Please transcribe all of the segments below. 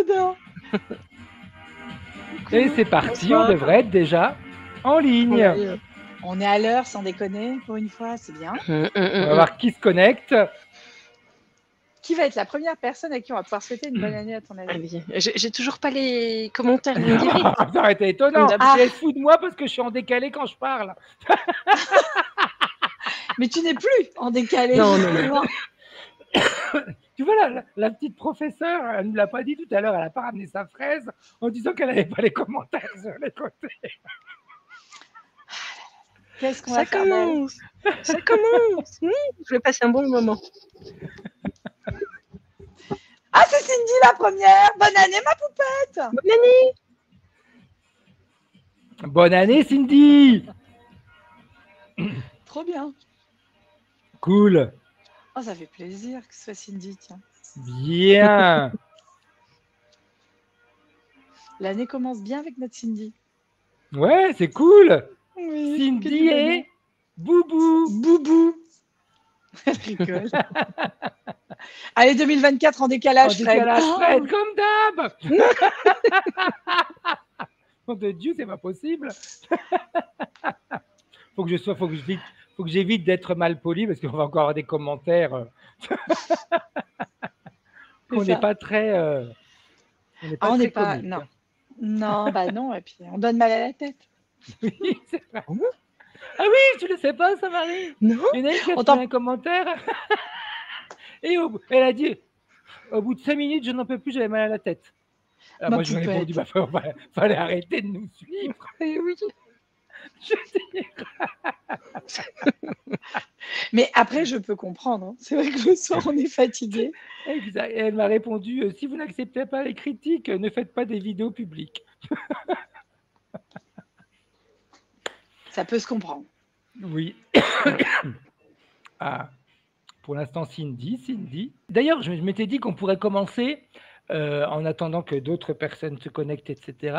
J'adore. Et c'est parti, on devrait être déjà en ligne. On est à l'heure, sans déconner, pour une fois, c'est bien. On va voir qui se connecte. Qui va être la première personne à qui on va pouvoir souhaiter une bonne année, à ton avis? Allez, j'ai toujours pas les commentaires en direct. Ça aurait été étonnant. Ah. Elle se fout de moi parce que je suis en décalé quand je parle. Mais tu n'es plus en décalé. Non, non, non. Tu vois, la petite professeure, elle ne nous l'a pas dit tout à l'heure, elle n'a pas ramené sa fraise en disant qu'elle n'avait pas les commentaires sur les côtés. Qu'est-ce qu'on va faire d'elle? Ça commence. Je vais passer un bon moment. Ah, c'est Cindy la première. Bonne année, ma poupette. Bonne année. Bonne année, Cindy. Trop bien. Cool. Oh, ça fait plaisir que ce soit Cindy, tiens. Bien. L'année commence bien avec notre Cindy. Ouais, c'est cool. Oui, Cindy et Boubou. Boubou. Elle rigole. Allez, 2024 en décalage, Fred. Fred, comme d'hab. Nom de Dieu, c'est pas possible. Faut que j'évite d'être mal poli parce qu'on va encore avoir des commentaires. On n'est pas très. On n'est pas. Comique. Non. Non, bah non, et puis on donne mal à la tête. Oui, c'est vrai. Ah oui, tu le sais pas, ça, Marie? Non. Il y en a une qui a fait un commentaire. Et elle a dit, au bout de 5 minutes, je n'en peux plus, j'avais mal à la tête. Alors moi, je lui ai répondu, fallait arrêter de nous suivre. Et oui. Mais après, je peux comprendre. Hein. C'est vrai que le soir, on est fatigué. Exact. Et elle m'a répondu, si vous n'acceptez pas les critiques, ne faites pas des vidéos publiques. Ça peut se comprendre. Oui. Ah, pour l'instant, Cindy. D'ailleurs, je m'étais dit qu'on pourrait commencer, en attendant que d'autres personnes se connectent, etc.,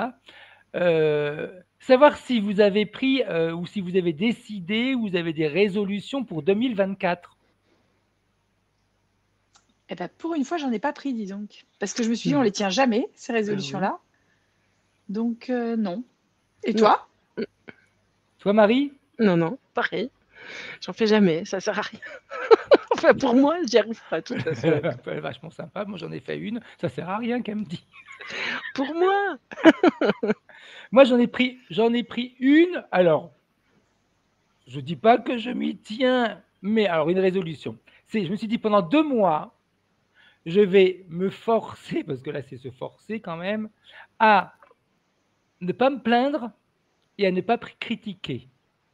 savoir si vous avez pris ou si vous avez décidé, ou vous avez des résolutions pour 2024. Eh ben, pour une fois, j'en ai pas pris, dis donc. Parce que je me suis dit, on les tient jamais, ces résolutions-là. Donc, non. Et toi? Toi, Marie? Non, pareil. J'en fais jamais, ça sert à rien. Enfin, pour moi, j'y arrive pas, de toute façon. Elle est vachement sympa. Moi, j'en ai fait une. Ça sert à rien qu'elle me dit. Pour moi. Moi, j'en ai pris une. Alors, je dis pas que je m'y tiens, mais alors une résolution. Je me suis dit pendant 2 mois, je vais me forcer, parce que là, c'est se forcer quand même, à ne pas me plaindre et à ne pas critiquer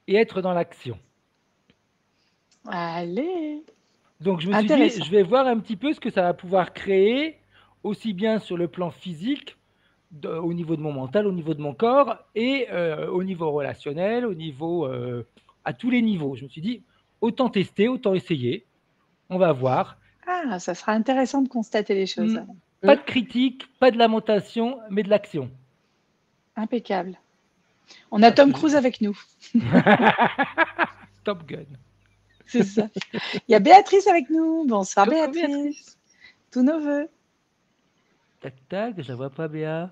et être dans l'action. Allez. Donc, je me suis dit, je vais voir un petit peu ce que ça va pouvoir créer, aussi bien sur le plan physique, au niveau de mon mental, au niveau de mon corps, et au niveau relationnel, au niveau, à tous les niveaux. Je me suis dit, autant tester, autant essayer. On va voir. Ah, ça sera intéressant de constater les choses. Pas de critique, pas de lamentation, mais de l'action. Impeccable. On a Tom Cruise avec nous. Top Gun. C'est ça. Il y a Béatrice avec nous. Bonsoir, Béatrice. Tous nos voeux. Tac, je la vois pas, Béa.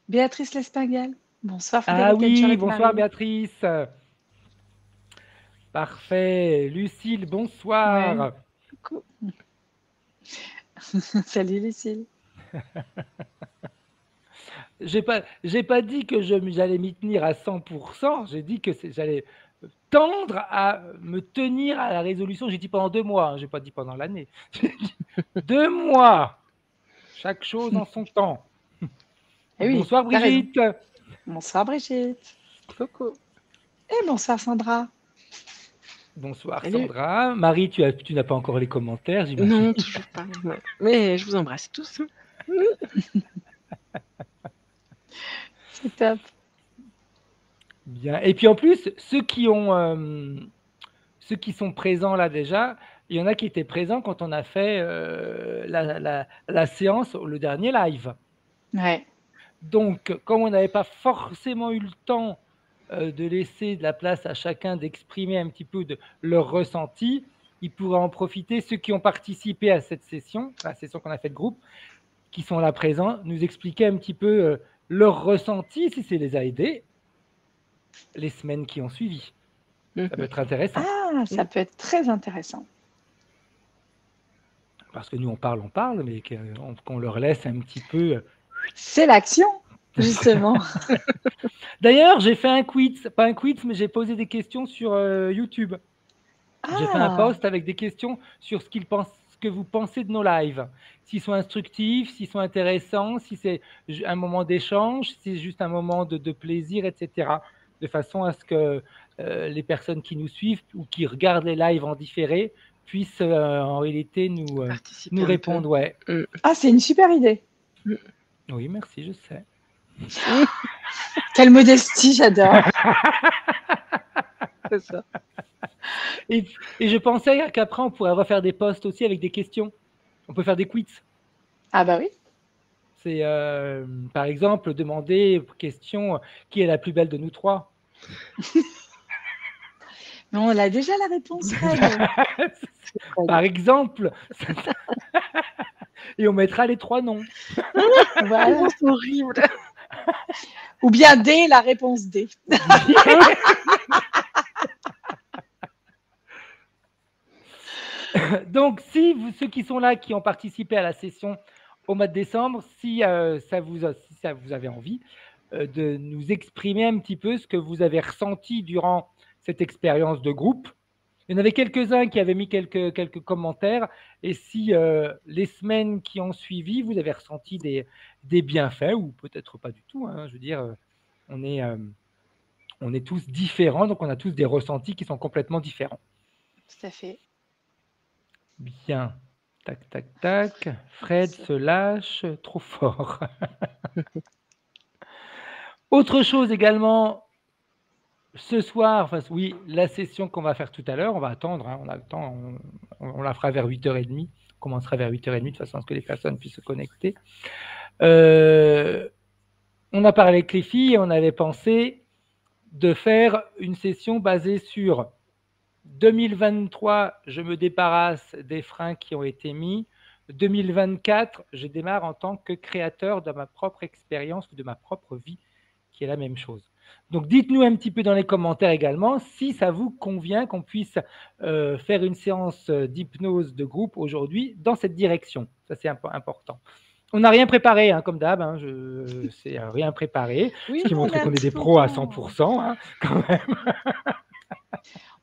Béatrice l'Espagnole. Bonsoir, Frédéric. Ah oui, bonsoir, Béatrice. Parfait. Lucille, bonsoir. Ouais. Coucou. Salut, Lucille. J'ai pas dit que j'allais m'y tenir à 100%. J'ai dit que j'allais tendre à me tenir à la résolution. J'ai dit pendant 2 mois. Hein, j'ai pas dit pendant l'année. 2 mois. Chaque chose en son temps. Eh oui, bonsoir, Brigitte. Bonsoir, Brigitte. Coucou. Et bonsoir, Sandra. Bonsoir, Sandra. Marie, tu n'as pas encore les commentaires, j'imagine. Non, toujours pas. Ouais. Mais je vous embrasse tous. C'est top. Bien. Et puis en plus, ceux qui sont présents là déjà, il y en a qui étaient présents quand on a fait la séance, le dernier live. Ouais. Donc, comme on n'avait pas forcément eu le temps de laisser de la place à chacun d'exprimer un petit peu de leur ressenti, ils pourraient en profiter, ceux qui ont participé à cette session, la session qu'on a fait de groupe, qui sont là présents nous expliquer un petit peu leur ressenti, si ça les a aidés, les semaines qui ont suivi. Ça peut être intéressant. Ah, ça peut être très intéressant. Parce que nous, on parle, mais qu'on leur laisse un petit peu. C'est l'action, justement. D'ailleurs, j'ai fait un quiz, pas un quiz, mais j'ai posé des questions sur YouTube. J'ai fait un post avec des questions sur ce que vous pensez de nos lives. S'ils sont instructifs, s'ils sont intéressants, si c'est un moment d'échange, si c'est juste un moment de plaisir, etc. De façon à ce que les personnes qui nous suivent ou qui regardent les lives en différé puissent en réalité nous répondre. Ouais. Ah, c'est une super idée. Oui, merci, je sais. Quelle modestie, j'adore. C'est ça. Et je pensais qu'après, on pourrait refaire des posts aussi avec des questions. On peut faire des quiz. Ah bah oui. C'est, par exemple, demander question qui est la plus belle de nous trois. Mais on a déjà la réponse, Fred. Par exemple. Et on mettra les 3 noms. Voilà. C'est horrible. Ou bien D, la réponse D. Donc, si ceux qui sont là, qui ont participé à la session au mois de décembre, si ça vous avez envie de nous exprimer un petit peu ce que vous avez ressenti durant cette expérience de groupe. Il y en avait quelques-uns qui avaient mis quelques commentaires. Et si les semaines qui ont suivi, vous avez ressenti des bienfaits, ou peut-être pas du tout, hein, je veux dire, on est tous différents, donc on a tous des ressentis qui sont complètement différents. Tout à fait. Bien. Tac, tac, tac. Fred se lâche trop fort. Autre chose également, ce soir, enfin, oui, la session qu'on va faire tout à l'heure, on va attendre, hein, on a le temps, on la fera vers 8h30, on commencera vers 8h30 de façon à ce que les personnes puissent se connecter. On a parlé avec les filles et on avait pensé de faire une session basée sur 2023, je me débarrasse des freins qui ont été mis. 2024, je démarre en tant que créateur de ma propre expérience ou de ma propre vie, qui est la même chose. Donc, dites-nous un petit peu dans les commentaires également si ça vous convient qu'on puisse faire une séance d'hypnose de groupe aujourd'hui dans cette direction. Ça, c'est important. On n'a rien préparé, hein, comme d'hab. Hein, c'est rien préparé, Oui, ce qui montre qu'on est des pros à 100%, hein, quand même.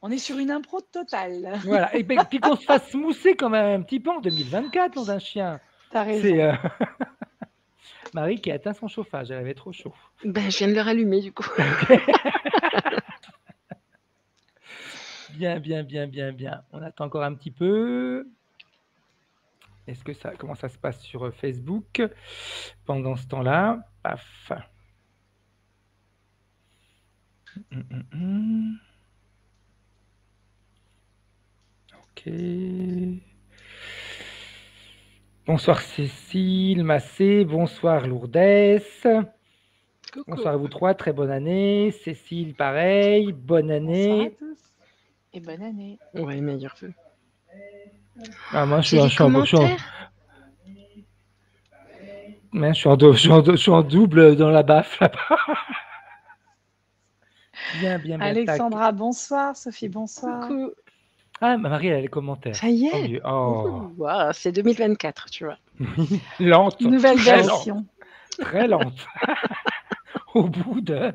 On est sur une impro totale. Voilà, et puis qu'on se fasse mousser quand même un petit peu en 2024 dans un chien. T'as raison. C'est Marie qui a atteint son chauffage, elle avait trop chaud. Ben, je viens de le rallumer du coup. Bien. On attend encore un petit peu. Est-ce que comment ça se passe sur Facebook pendant ce temps-là? Paf. Ok. Bonsoir Cécile, Massé, bonsoir Lourdes. Coucou. Bonsoir à vous trois, très bonne année. Cécile, pareil, bonne année. Bonsoir à tous. Et bonne année. Ouais, meilleur vœu. Ah, moi, je suis en double dans la baffe là-bas. Bien. Alexandra, tac. Bonsoir. Sophie, bonsoir. Coucou. Ah, Marie, elle a les commentaires. Ça y est. Oh. Wow, c'est 2024, tu vois. Lente. Nouvelle version. Très lente. Au bout de...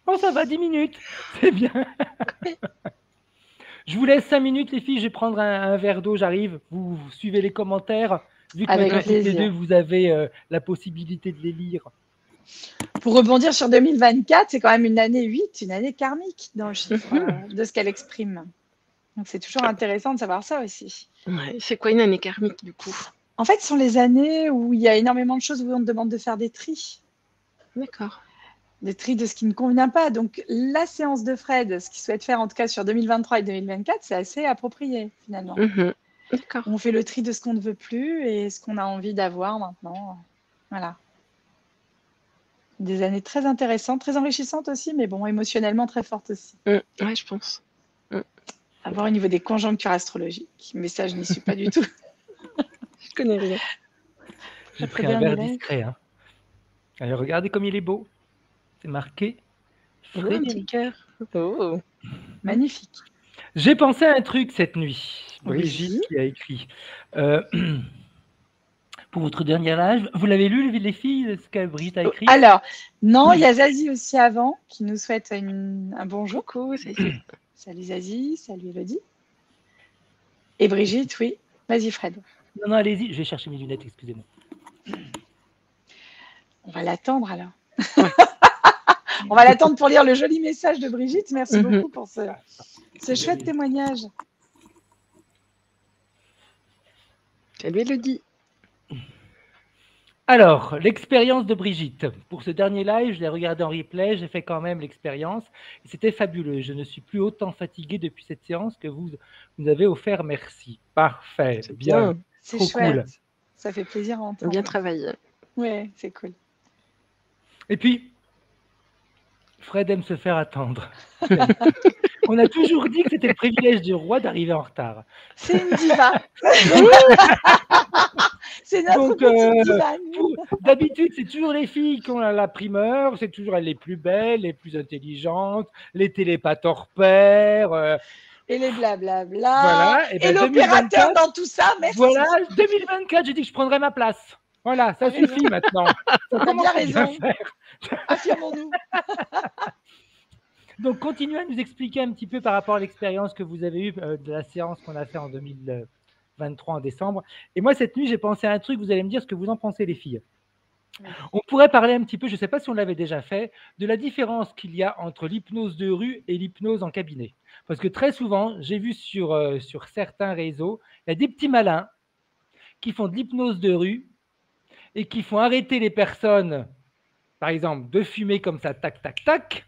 Oh, ça va, 10 minutes. C'est bien. Je vous laisse 5 minutes, les filles. Je vais prendre un verre d'eau, j'arrive. Vous suivez les commentaires. Vu que Avec maintenant, toutes les plaisir. deux, vous avez la possibilité de les lire. Pour rebondir sur 2024, c'est quand même une année 8, une année karmique dans le chiffre de ce qu'elle exprime. Donc c'est toujours intéressant de savoir ça aussi. Ouais, c'est quoi une année karmique du coup? En fait, ce sont les années où il y a énormément de choses où on te demande de faire des tris. D'accord. Des tris de ce qui ne convient pas. Donc la séance de Fred, ce qu'il souhaite faire en tout cas sur 2023 et 2024, c'est assez approprié finalement. D'accord. On fait le tri de ce qu'on ne veut plus et ce qu'on a envie d'avoir maintenant. Voilà. Des années très intéressantes, très enrichissantes aussi, mais bon, émotionnellement très fortes aussi. Ouais, je pense. À voir au niveau des conjonctures astrologiques. Mais ça, je n'y suis pas du tout. Je connais rien. J'ai Votre pris un dernier verre live. discret. Hein. Allez, regardez comme il est beau. C'est marqué Oh, un petit Frédéric. cœur. Oh. Magnifique. J'ai pensé à un truc cette nuit, Oui. Brigitte qui a écrit. Euh, pour votre dernier live, vous l'avez lu, les filles, ce que Brigitte a écrit? Alors, non, il y a Zazie aussi avant qui nous souhaite un bonjour. Coucou, Zazie. Salut Zazie, salut Elodie. Et Brigitte, oui. Vas-y Fred. Non, non, allez-y, je vais chercher mes lunettes, excusez-moi. On va l'attendre alors. Ouais. On va l'attendre pour lire le joli message de Brigitte. Merci Mhm. beaucoup pour ce chouette témoignage. Salut Elodie. Alors, l'expérience de Brigitte. Pour ce dernier live, je l'ai regardé en replay, j'ai fait quand même l'expérience. Et c'était fabuleux. Je ne suis plus autant fatigué depuis cette séance que vous avez offert. Merci. Parfait. C'est Bien. bien. C'est Trop chouette. cool. Ça fait plaisir à entendre. Bien travaillé. Ouais, c'est cool. Et puis, Fred aime se faire attendre. On a toujours dit que c'était le privilège du roi d'arriver en retard. C'est une diva. C'est notre Donc, petite diva. nous. d'habitude, c'est toujours les filles qui ont la primeur, c'est toujours elles les plus belles, les plus intelligentes, les télépathes hors pair. Et les blablabla. Voilà, Et, et ben l'opérateur 2024, dans tout ça, merci. voilà, 2024, j'ai dit que je prendrais ma place. Voilà, ça T'as raison. suffit maintenant. Ça T'as commence bien à bien raison. faire. Affirmons-nous. Donc, continuez à nous expliquer un petit peu par rapport à l'expérience que vous avez eue de la séance qu'on a fait en 2023 en décembre. Et moi, cette nuit, j'ai pensé à un truc, vous allez me dire ce que vous en pensez, les filles. Oui. On pourrait parler un petit peu, je ne sais pas si on l'avait déjà fait, de la différence qu'il y a entre l'hypnose de rue et l'hypnose en cabinet. Parce que très souvent, j'ai vu sur certains réseaux, il y a des petits malins qui font de l'hypnose de rue et qui font arrêter les personnes, par exemple, de fumer comme ça, tac, tac, tac.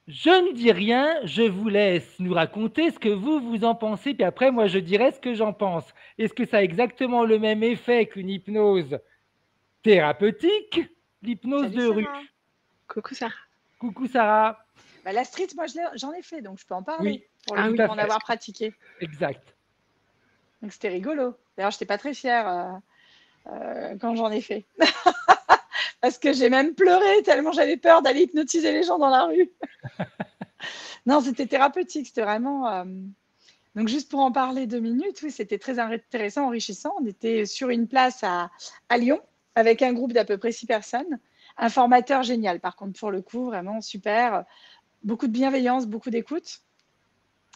Je ne dis rien, je vous laisse nous raconter ce que vous en pensez, puis après, moi, je dirai ce que j'en pense. Est-ce que ça a exactement le même effet qu'une hypnose thérapeutique, l'hypnose Salut, de rue? Sarah. Coucou Sarah. Coucou Sarah. Bah, la street, moi, j'en ai fait, donc je peux en parler. Oui, Pour Ah le oui, coup, à pour en fait. avoir pratiqué. Exact. Donc c'était rigolo. D'ailleurs, je n'étais pas très fière quand j'en ai fait. Parce que j'ai même pleuré tellement j'avais peur d'aller hypnotiser les gens dans la rue. Non, c'était thérapeutique. C'était vraiment. Donc, juste pour en parler 2 minutes, oui, c'était très intéressant, enrichissant. On était sur une place à Lyon avec un groupe d'à peu près 6 personnes. Un formateur génial, par contre, pour le coup, vraiment super. Beaucoup de bienveillance, beaucoup d'écoute.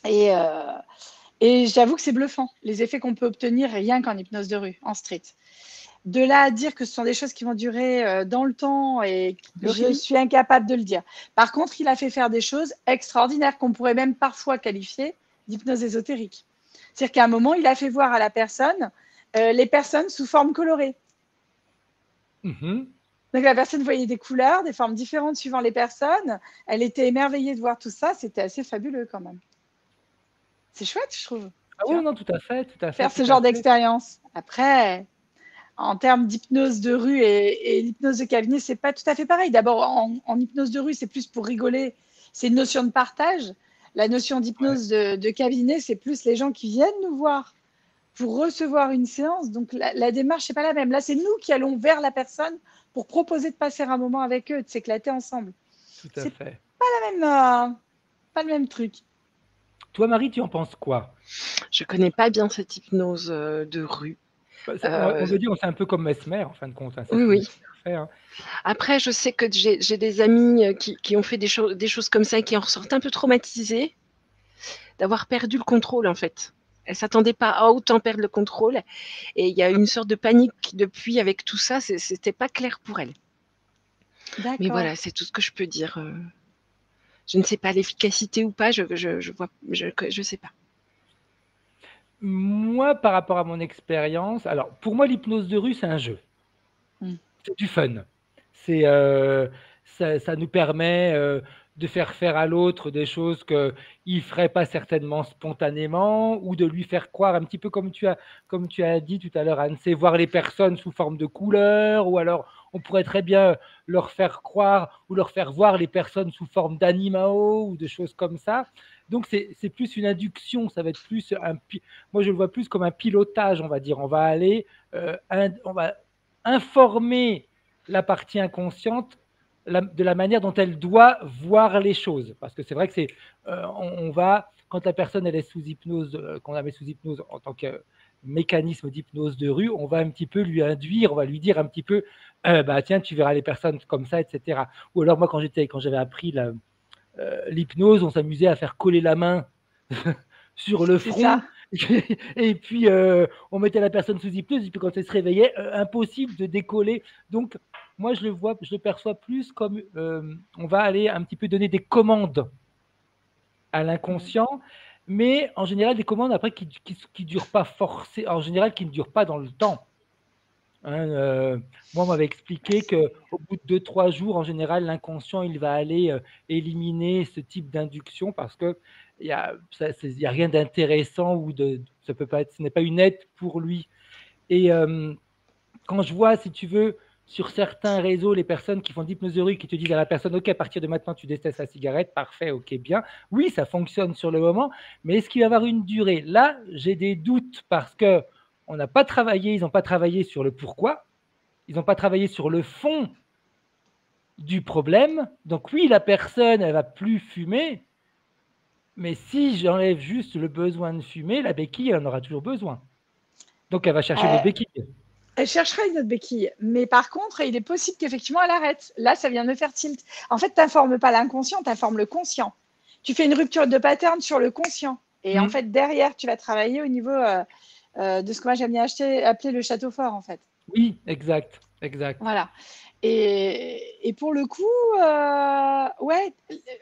Et j'avoue que c'est bluffant, les effets qu'on peut obtenir rien qu'en hypnose de rue, en street. De là à dire que ce sont des choses qui vont durer dans le temps, et je suis incapable de le dire. Par contre, il a fait faire des choses extraordinaires qu'on pourrait même parfois qualifier d'hypnose ésotérique. C'est-à-dire qu'à un moment, il a fait voir à la personne les personnes sous forme colorée. Mhm. Donc la personne voyait des couleurs, des formes différentes suivant les personnes. Elle était émerveillée de voir tout ça. C'était assez fabuleux quand même. C'est chouette, je trouve. Ah oui, non, tout à fait, tout à fait. Faire ce tout à genre fait. d'expérience. Après, en termes d'hypnose de rue et l'hypnose de cabinet, c'est pas tout à fait pareil. D'abord, en hypnose de rue, c'est plus pour rigoler. C'est une notion de partage. La notion d'hypnose de cabinet, c'est plus les gens qui viennent nous voir pour recevoir une séance. Donc, la démarche n'est pas la même. Là, c'est nous qui allons vers la personne pour proposer de passer un moment avec eux, de s'éclater ensemble. Tout à C'est fait. Pas le même truc. Toi, Marie, tu en penses quoi? Je connais pas bien cette hypnose de rue. On veut dire, c'est un peu comme Mesmer, en fin de compte. Hein, Oui, oui. Fait, hein. Après, je sais que j'ai des amis qui ont fait des choses comme ça et qui en ressortent un peu traumatisés d'avoir perdu le contrôle, en fait. Elle ne s'attendait pas à autant perdre le contrôle. Et il y a une sorte de panique depuis avec tout ça. C'était pas clair pour elle. Mais voilà, c'est tout ce que je peux dire. Je ne sais pas l'efficacité ou pas. Je sais pas. Moi, par rapport à mon expérience, alors pour moi, l'hypnose de rue, c'est un jeu. C'est du fun. Ça nous permet de faire à l'autre des choses qu'il ne ferait pas certainement spontanément, ou de lui faire croire, un petit peu comme tu as dit tout à l'heure, Anne, c'est voir les personnes sous forme de couleurs, ou alors on pourrait très bien leur faire croire ou leur faire voir les personnes sous forme d'animaux ou de choses comme ça. Donc c'est plus une induction, ça va être plus moi je le vois plus comme un pilotage, on va dire. On va aller on va informer la partie inconsciente de la manière dont elle doit voir les choses. Parce que c'est vrai que on va, quand la personne elle est sous hypnose, qu'on la met sous hypnose en tant que mécanisme d'hypnose de rue, on va un petit peu lui induire, on va lui dire un petit peu, bah tiens, tu verras les personnes comme ça, etc. Ou alors moi, quand j'avais appris l'hypnose, on s'amusait à faire coller la main sur le C'est front. ça. Et puis, on mettait la personne sous hypnose, et puis quand elle se réveillait, impossible de décoller. Donc, moi, je le perçois plus comme on va aller un petit peu donner des commandes à l'inconscient, mais en général, des commandes après qui durent pas forcément, en général, qui ne durent pas dans le temps. Hein, moi, on m'avait expliqué qu'au bout de 2-3 jours, en général, l'inconscient, il va aller éliminer ce type d'induction parce que il y a rien d'intéressant ou ça peut pas être, ce n'est pas une aide pour lui. Et quand je vois, si tu veux, sur certains réseaux, les personnes qui font de l'hypnose de rue, qui te disent à la personne, OK, à partir de maintenant, tu détestes la cigarette, parfait, OK, bien. Oui, ça fonctionne sur le moment, mais est-ce qu'il va y avoir une durée? Là, j'ai des doutes parce que on n'a pas travaillé, ils n'ont pas travaillé sur le pourquoi, ils n'ont pas travaillé sur le fond du problème. Donc oui, la personne, elle va plus fumer, mais si j'enlève juste le besoin de fumer, la béquille, elle en aura toujours besoin. Donc elle va chercher une autre béquille. Elle cherchera une autre béquille. Mais par contre, il est possible qu'effectivement, elle arrête. Là, ça vient de me faire tilt. En fait, tu n'informes pas l'inconscient, tu informes le conscient. Tu fais une rupture de pattern sur le conscient. Et en fait, derrière, tu vas travailler au niveau de ce que moi j'aime bien appeler le château fort, en fait. Oui, exact, exact. Voilà. Et pour le coup, ouais,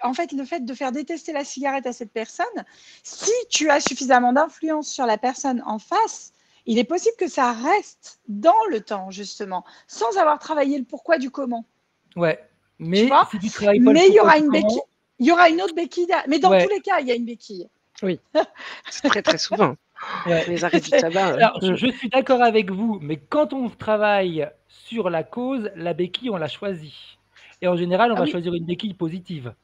en fait, le fait de faire détester la cigarette à cette personne, si tu as suffisamment d'influence sur la personne en face, il est possible que ça reste dans le temps, justement, sans avoir travaillé le pourquoi du comment. Ouais, mais Tu vois, si tu travailles pas mais le il y aura pourquoi une du béquille, comment, il y aura une autre béquille. Mais dans ouais. tous les cas, il y a une béquille. Oui, c'est très très souvent. Ouais. Les arrêts du tabac. Alors, je suis d'accord avec vous, mais quand on travaille sur la cause, la béquille, on la choisit. Et en général, on va choisir une béquille positive.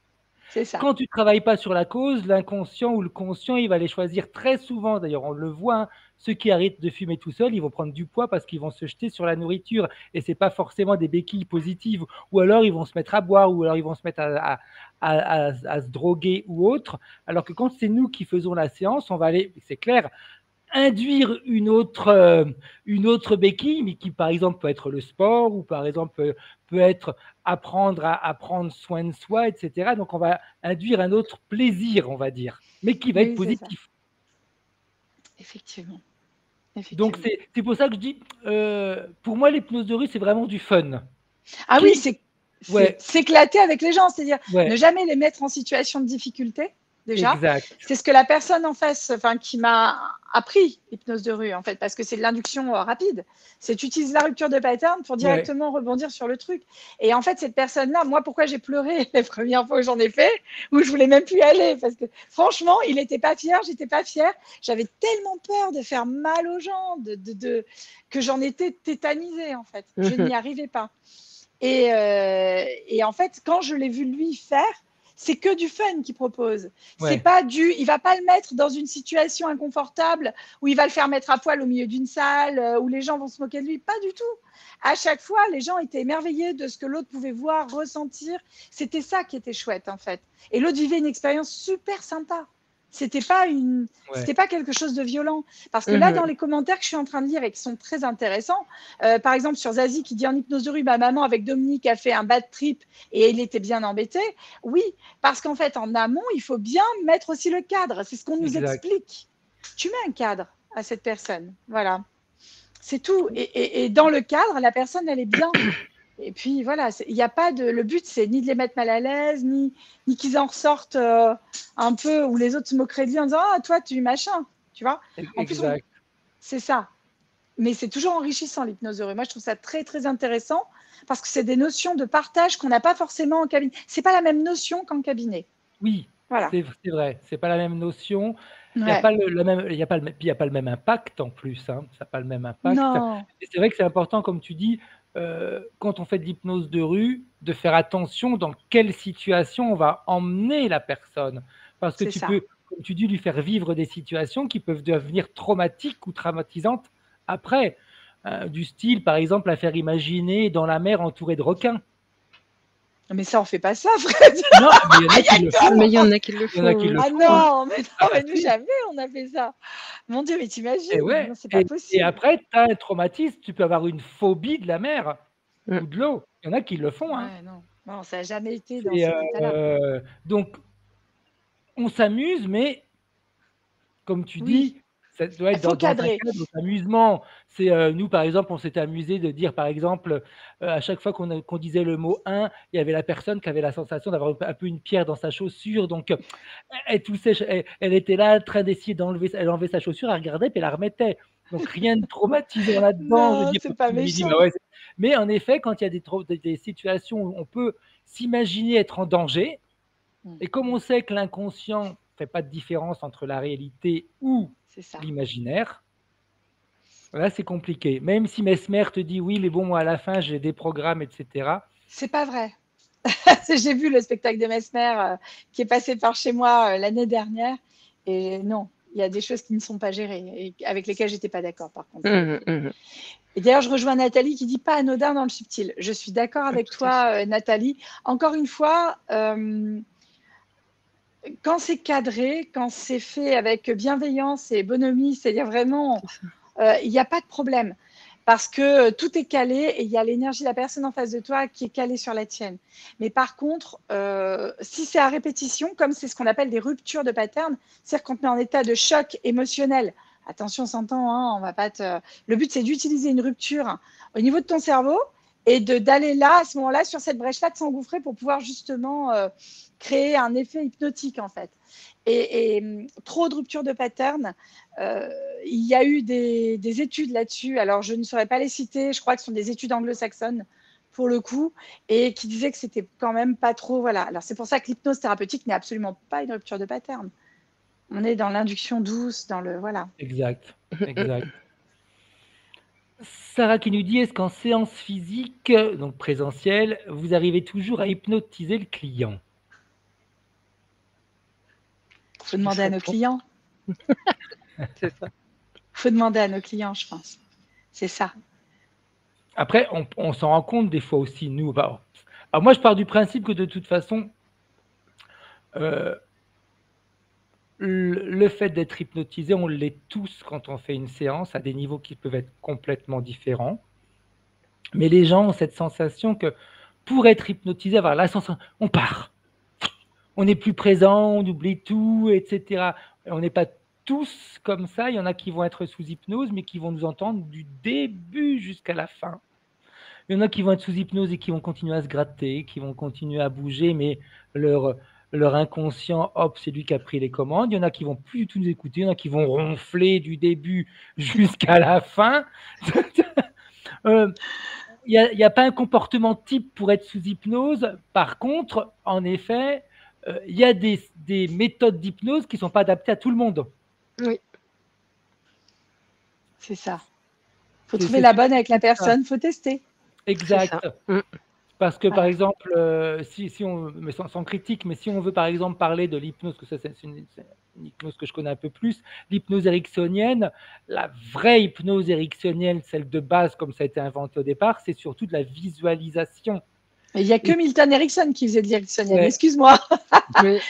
C'est ça. Quand tu ne travailles pas sur la cause, l'inconscient ou le conscient, il va les choisir très souvent. D'ailleurs, on le voit, hein, ceux qui arrêtent de fumer tout seuls, ils vont prendre du poids parce qu'ils vont se jeter sur la nourriture. Et ce n'est pas forcément des béquilles positives. Ou alors, ils vont se mettre à boire, ou alors ils vont se mettre à se droguer ou autre. Alors que quand c'est nous qui faisons la séance, on va aller, c'est clair, induire une autre béquille, mais qui par exemple peut être le sport ou par exemple peut être apprendre à prendre soin de soi, etc. Donc on va induire un autre plaisir, on va dire, mais qui va être positif. Effectivement. Donc c'est pour ça que je dis, pour moi l'hypnose de rue c'est vraiment du fun. Ah oui, c'est s'éclater avec les gens, c'est-à-dire ne jamais les mettre en situation de difficulté. Déjà, c'est ce que la personne en face, enfin, qui m'a appris l'hypnose de rue, en fait, parce que c'est de l'induction rapide. C'est tu utilises la rupture de pattern pour directement rebondir sur le truc. Et en fait, cette personne-là, moi, pourquoi j'ai pleuré les premières fois que j'en ai fait, où je voulais même plus y aller, parce que franchement, il n'était pas fier, j'étais pas fière. J'avais tellement peur de faire mal aux gens, que j'en étais tétanisée, en fait. Je n'y arrivais pas. Et en fait, quand je l'ai vu lui faire, c'est que du fun qu'il propose. C'est pas il va pas le mettre dans une situation inconfortable où il va le faire mettre à poil au milieu d'une salle où les gens vont se moquer de lui. Pas du tout. À chaque fois, les gens étaient émerveillés de ce que l'autre pouvait voir, ressentir. C'était ça qui était chouette en fait. Et l'autre vivait une expérience super sympa. C'était pas quelque chose de violent. Parce que là, dans les commentaires que je suis en train de lire et qui sont très intéressants, par exemple sur Zazie qui dit en hypnose de rue, ma maman avec Dominique a fait un bad trip et il était bien embêté. Oui, parce qu'en fait, en amont, il faut bien mettre aussi le cadre. C'est ce qu'on nous explique. Tu mets un cadre à cette personne. Voilà. C'est tout. Et dans le cadre, la personne, elle est bien. Et puis voilà, il n'y a pas de. Le but, c'est ni de les mettre mal à l'aise, ni qu'ils en ressortent un peu où les autres se moqueraient de lui en disant ah toi tu machin, tu vois. En plus, c'est ça. Mais c'est toujours enrichissant l'hypnose de rue. Moi, je trouve ça très très intéressant parce que c'est des notions de partage qu'on n'a pas forcément en cabinet. C'est pas la même notion qu'en cabinet. Oui, voilà. C'est vrai. C'est pas la même notion. Il n'y a pas le même impact en plus. Hein. Ça n'a pas le même impact. Non. Et c'est vrai que c'est important, comme tu dis, quand on fait de l'hypnose de rue, de faire attention dans quelle situation on va emmener la personne. Parce que tu peux, comme tu dis, lui faire vivre des situations qui peuvent devenir traumatiques ou traumatisantes après. du style, par exemple, à faire imaginer dans la mer entourée de requins. Mais ça, on fait pas ça, Fred. Non, mais il y en a qui le font. Mais il y en a qui le Il y en a qui font. le Ah font, hein. non, mais Ah non, bah mais nous, si. jamais on a fait ça. Mon Dieu, mais Et t'imagines? ouais. Non, c'est pas Et possible. après, tu as un traumatisme, tu peux avoir une phobie de la mer Mm. ou de l'eau. Il y en a qui le font, hein. Ouais, non. Non, ça n'a jamais été dans Et, cet état-là. donc, on s'amuse, mais comme tu Oui, dis, ça doit il être faut dans un cadrer. cadre d'amusement. C'est nous, par exemple, on s'était amusé de dire, par exemple, à chaque fois qu'on disait le mot un, il y avait la personne qui avait la sensation d'avoir un peu une pierre dans sa chaussure. Donc, elle toussait, elle était là, en train d'essayer d'enlever, elle enlevait sa chaussure, elle regardait, puis elle la remettait. Donc, rien de traumatisant là-dedans. Je veux Non, dire, c'est pas on avait dit, bah méchant. ouais. Mais en effet, quand il y a des situations où on peut s'imaginer être en danger, Mm. et comme on sait que l'inconscient ne fait pas de différence entre la réalité ou C'est ça. l'imaginaire, là c'est compliqué. Même si Mesmer te dit oui, mais bon, moi à la fin j'ai des programmes, etc. C'est pas vrai. J'ai vu le spectacle de Mesmer qui est passé par chez moi l'année dernière. Et non, il y a des choses qui ne sont pas gérées et avec lesquelles j'étais pas d'accord, par contre. Et d'ailleurs, je rejoins Nathalie qui dit pas anodin dans le subtil. Je suis d'accord avec Tout à toi, Nathalie. Encore une fois, quand c'est cadré, quand c'est fait avec bienveillance et bonhomie, c'est-à-dire vraiment, C'est ça. il n'y a pas de problème. Parce que tout est calé et il y a l'énergie de la personne en face de toi qui est calée sur la tienne. Mais par contre, si c'est à répétition, comme c'est ce qu'on appelle des ruptures de pattern, c'est-à-dire qu'on te met en état de choc émotionnel. Attention, on s'entend, hein, on va pas te... Le but, c'est d'utiliser une rupture au niveau de ton cerveau et d'aller là, à ce moment-là, sur cette brèche-là, de s'engouffrer pour pouvoir justement créer un effet hypnotique, en fait. Et trop de ruptures de pattern, il y a eu des études là-dessus. Alors, je ne saurais pas les citer. Je crois que ce sont des études anglo-saxonnes pour le coup, et qui disaient que c'était quand même pas trop. Voilà. Alors, c'est pour ça que l'hypnose thérapeutique n'est absolument pas une rupture de pattern. On est dans l'induction douce, dans le. Voilà. Exact, exact. Sarah qui nous dit, est-ce qu'en séance physique, donc présentielle, vous arrivez toujours à hypnotiser le client? Il faut demander à nos clients. C'est ça. Il faut demander à nos clients, je pense. C'est ça. Après, on s'en rend compte des fois aussi, nous. Alors moi, je pars du principe que de toute façon, le fait d'être hypnotisé, on l'est tous quand on fait une séance à des niveaux qui peuvent être complètement différents. Mais les gens ont cette sensation que pour être hypnotisé, avoir la sensation, on part. On n'est plus présent, on oublie tout, etc. On n'est pas tous comme ça. Il y en a qui vont être sous hypnose, mais qui vont nous entendre du début jusqu'à la fin. Il y en a qui vont être sous hypnose et qui vont continuer à se gratter, qui vont continuer à bouger, mais leur inconscient, hop, c'est lui qui a pris les commandes. Il y en a qui vont plus du tout nous écouter, il y en a qui vont ronfler du début jusqu'à la fin. Il n'y a pas un comportement type pour être sous hypnose. Par contre, en effet, il y a des méthodes d'hypnose qui ne sont pas adaptées à tout le monde. Oui. C'est ça. Il faut trouver la bonne avec la personne, il faut tester. Exact. Parce que, par exemple, si on, mais sans critique, mais si on veut, par exemple, parler de l'hypnose, que ça, c'est une hypnose que je connais un peu plus, l'hypnose ericksonienne, la vraie hypnose ericksonienne, celle de base, comme ça a été inventé au départ, c'est surtout de la visualisation. Il n'y a que Milton Erickson qui faisait de l'ericksonienne, excuse-moi.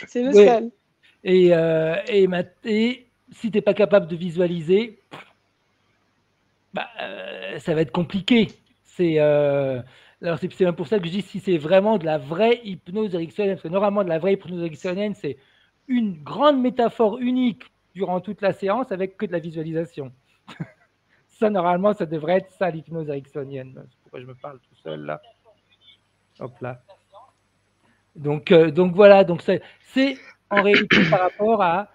C'est le seul. Et si tu n'es pas capable de visualiser, ça va être compliqué. Alors c'est même pour ça que je dis si c'est vraiment de la vraie hypnose ericksonienne, parce que normalement de la vraie hypnose ericksonienne, c'est une grande métaphore unique durant toute la séance avec que de la visualisation. Ça, normalement, ça devrait être ça l'hypnose ericksonienne. C'est pourquoi je me parle tout seul là. Hop là. Donc voilà, donc c'est en réalité par rapport à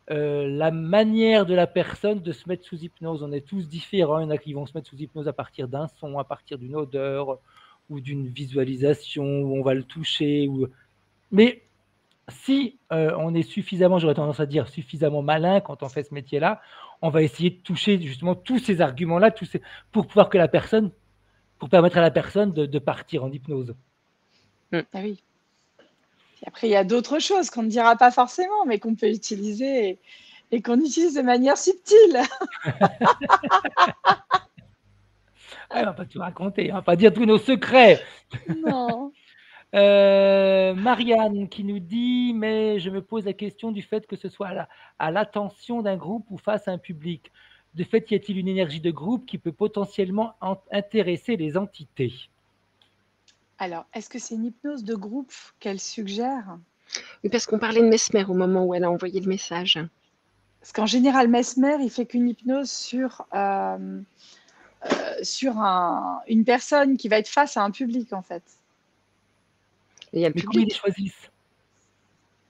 la manière de la personne de se mettre sous hypnose. On est tous différents. Il y en a qui vont se mettre sous hypnose à partir d'un son, à partir d'une odeur ou d'une visualisation où on va le toucher. Mais si on est suffisamment, j'aurais tendance à dire, suffisamment malin quand on fait ce métier-là, on va essayer de toucher justement tous ces arguments-là pour pouvoir que la personne, pour permettre à la personne de partir en hypnose. Ah oui. Et après, il y a d'autres choses qu'on ne dira pas forcément, mais qu'on peut utiliser et qu'on utilise de manière subtile. On va pas tout raconter, on va pas dire tous nos secrets. Non. Marianne qui nous dit, mais je me pose la question du fait que ce soit à l'attention d'un groupe ou face à un public. De fait, y a-t-il une énergie de groupe qui peut potentiellement intéresser les entités? Alors, est-ce que c'est une hypnose de groupe qu'elle suggère? Oui, parce qu'on parlait de Mesmer au moment où elle a envoyé le message. Parce qu'en général, Mesmer, il fait qu'une hypnose sur une personne qui va être face à un public, en fait. Et il y a le Mais comment ils les public. choisissent?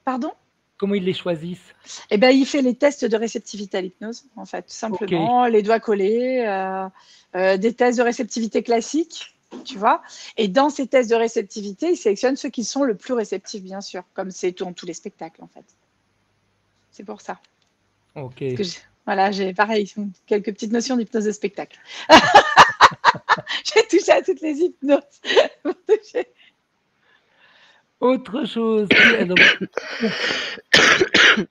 Pardon? Comment ils les choisissent? Eh ben, il fait les tests de réceptivité à l'hypnose, en fait, tout simplement, les doigts collés, des tests de réceptivité classiques, tu vois. Et dans ces tests de réceptivité, il sélectionne ceux qui sont le plus réceptifs, bien sûr, comme c'est dans tous les spectacles, en fait. C'est pour ça. Ok. Parce que voilà, j'ai pareil, quelques petites notions d'hypnose de spectacle. J'ai touché à toutes les hypnoses. Autre chose. Donc,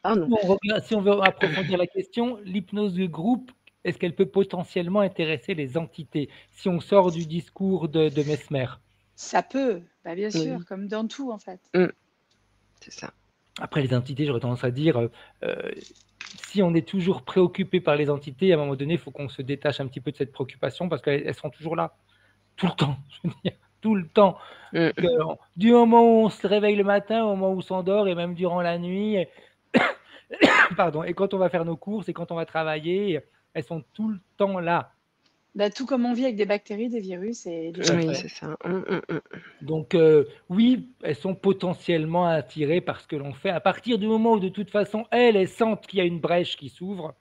Pardon. si on veut approfondir la question, l'hypnose de groupe, est-ce qu'elle peut potentiellement intéresser les entités si on sort du discours de Mesmer? Ça peut, bah, bien sûr, Oui. comme dans tout, en fait. C'est ça. Après, les entités, j'aurais tendance à dire, si on est toujours préoccupé par les entités, à un moment donné, il faut qu'on se détache un petit peu de cette préoccupation parce qu'elles sont toujours là, tout le temps, je veux dire, tout le temps. Du moment où on se réveille le matin, au moment où on s'endort et même durant la nuit, pardon, et quand on va faire nos courses et quand on va travailler, elles sont tout le temps là. Bah, tout comme on vit avec des bactéries, des virus et des Oui, choses. c'est ça. Donc, oui, elles sont potentiellement attirées par ce que l'on fait. À partir du moment où, de toute façon, elles sentent qu'il y a une brèche qui s'ouvre,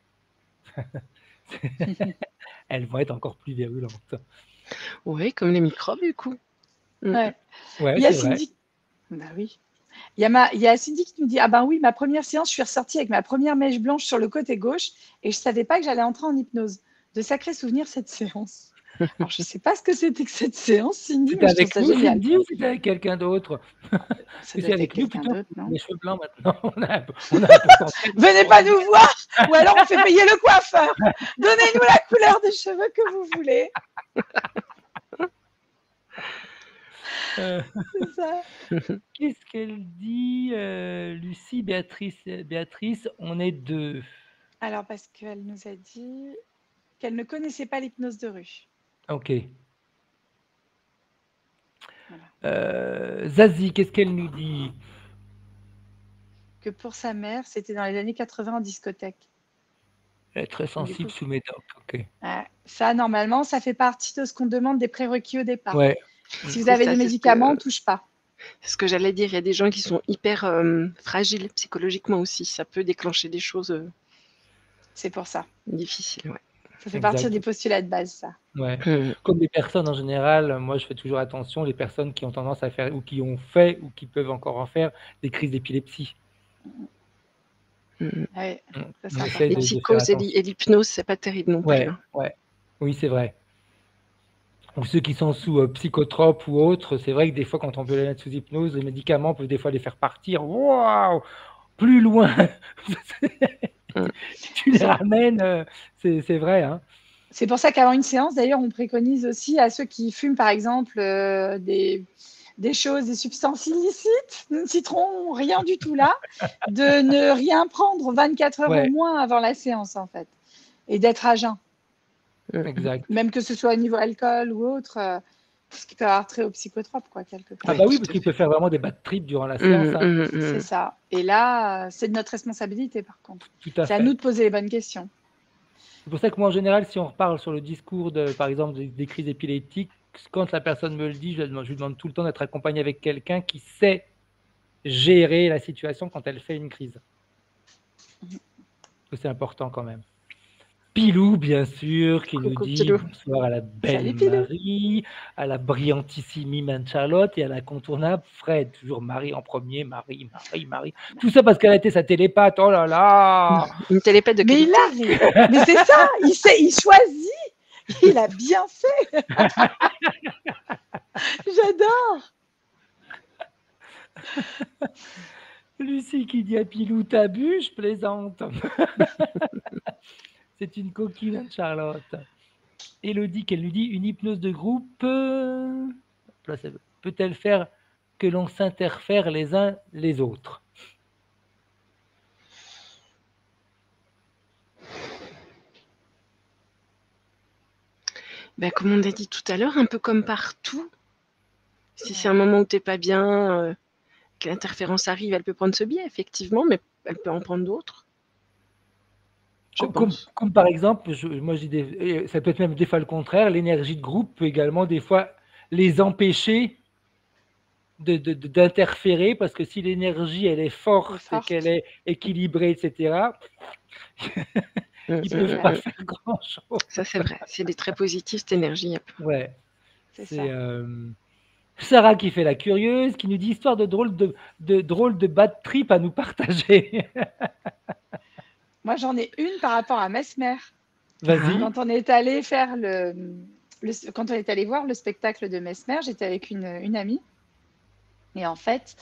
elles vont être encore plus virulentes. Oui, comme les microbes, du coup. Ouais. Ouais, Il y a c'est vrai. Cindy. Bah oui. Il y a Cindy qui nous dit: ah ben oui, ma première séance, je suis ressortie avec ma première mèche blanche sur le côté gauche et je savais pas que j'allais entrer en hypnose. De sacrés souvenirs cette séance. Alors je sais pas ce que c'était que cette séance, Cindy, C'était mais je trouve avec ça nous, génial. Cindy, ou c'était avec quelqu'un d'autre? Ça C'est doit être avec avec nous quelqu'un plutôt. d'autre, non? Les cheveux blancs maintenant. On a un potentiel. Venez pas nous voir, ou alors on fait payer le coiffeur. Donnez-nous la couleur des cheveux que vous voulez. C'est ça. Qu'est-ce qu'elle dit, Lucie, Béatrice, on est deux. Alors parce qu'elle nous a dit qu'elle ne connaissait pas l'hypnose de rue. Ok. Voilà. Zazie, qu'est-ce qu'elle nous dit? Que pour sa mère, c'était dans les années 80 en discothèque. Elle est très sensible sous médoc. Ok. Ça, normalement, ça fait partie de ce qu'on demande des prérequis au départ. Ouais. Si vous avez des médicaments, on ne touche pas. C'est ce que j'allais dire. Il y a des gens qui sont hyper fragiles psychologiquement aussi. Ça peut déclencher des choses C'est pour ça. difficiles. Ouais. Ça fait partie des postulats de base, ça. Ouais. Comme les personnes en général, moi je fais toujours attention, les personnes qui ont tendance à faire, ou qui ont fait, ou qui peuvent encore en faire, des crises d'épilepsie. Ouais, ça, les psychoses et l'hypnose, c'est pas terrible non plus. Ouais, ouais. Oui, c'est vrai. Ou ceux qui sont sous psychotropes ou autres, c'est vrai que des fois, quand on veut les mettre sous hypnose, les médicaments peuvent des fois les faire partir. Waouh, plus loin. Tu les ramènes, c'est vrai. Hein. C'est pour ça qu'avant une séance, d'ailleurs, on préconise aussi à ceux qui fument, par exemple, des choses, des substances illicites, nous ne citerons rien du tout là, de ne rien prendre 24 heures au moins avant la séance, en fait, et d'être à jeun. Exact. Même que ce soit au niveau alcool ou autre, ce qui peut avoir trait aux psychotropes, quoi, quelque part. Ah bah oui, parce qu'il peut faire vraiment des bad trips durant la séance. Hein. C'est ça. Et là, c'est de notre responsabilité, par contre. C'est à nous de poser les bonnes questions. C'est pour ça que moi, en général, si on reparle sur le discours, par exemple, des crises épileptiques, quand la personne me le dit, je lui demande tout le temps d'être accompagné avec quelqu'un qui sait gérer la situation quand elle fait une crise. C'est important quand même. Pilou, bien sûr, qui nous dit bonsoir à la belle Marie, à la brillantissime Anne-Charlotte et à l'incontournable Fred. Toujours Marie en premier, Marie. Tout ça parce qu'elle a été sa télépathe. Oh là là. Une télépathe de qualité. Mais c'est ça, il choisit. Il a bien fait. J'adore. Lucie qui dit à Pilou, t'as bu, je plaisante. C'est une coquine, Charlotte. Élodie, qu'elle nous dit, une hypnose de groupe peut-elle faire que l'on s'interfère les uns les autres? Ben, comme on a dit tout à l'heure, un peu comme partout, si c'est un moment où tu n'es pas bien, que l'interférence arrive, elle peut prendre ce biais, effectivement, mais elle peut en prendre d'autres. Je pense. Comme par exemple, moi je dis ça peut être même des fois le contraire, l'énergie de groupe peut également des fois les empêcher d'interférer, parce que si l'énergie elle est forte et qu'elle est équilibrée, etc., ils ne peuvent pas faire grand-chose. Ça, c'est vrai. Si elle est très positive, cette énergie. Ouais. C'est Sarah qui fait la curieuse, qui nous dit histoire de drôle de bad trip à nous partager. Moi, j'en ai une par rapport à Mesmer. Vas-y. Quand on est allé faire quand on est allé voir le spectacle de Mesmer, j'étais avec une amie. Et en fait,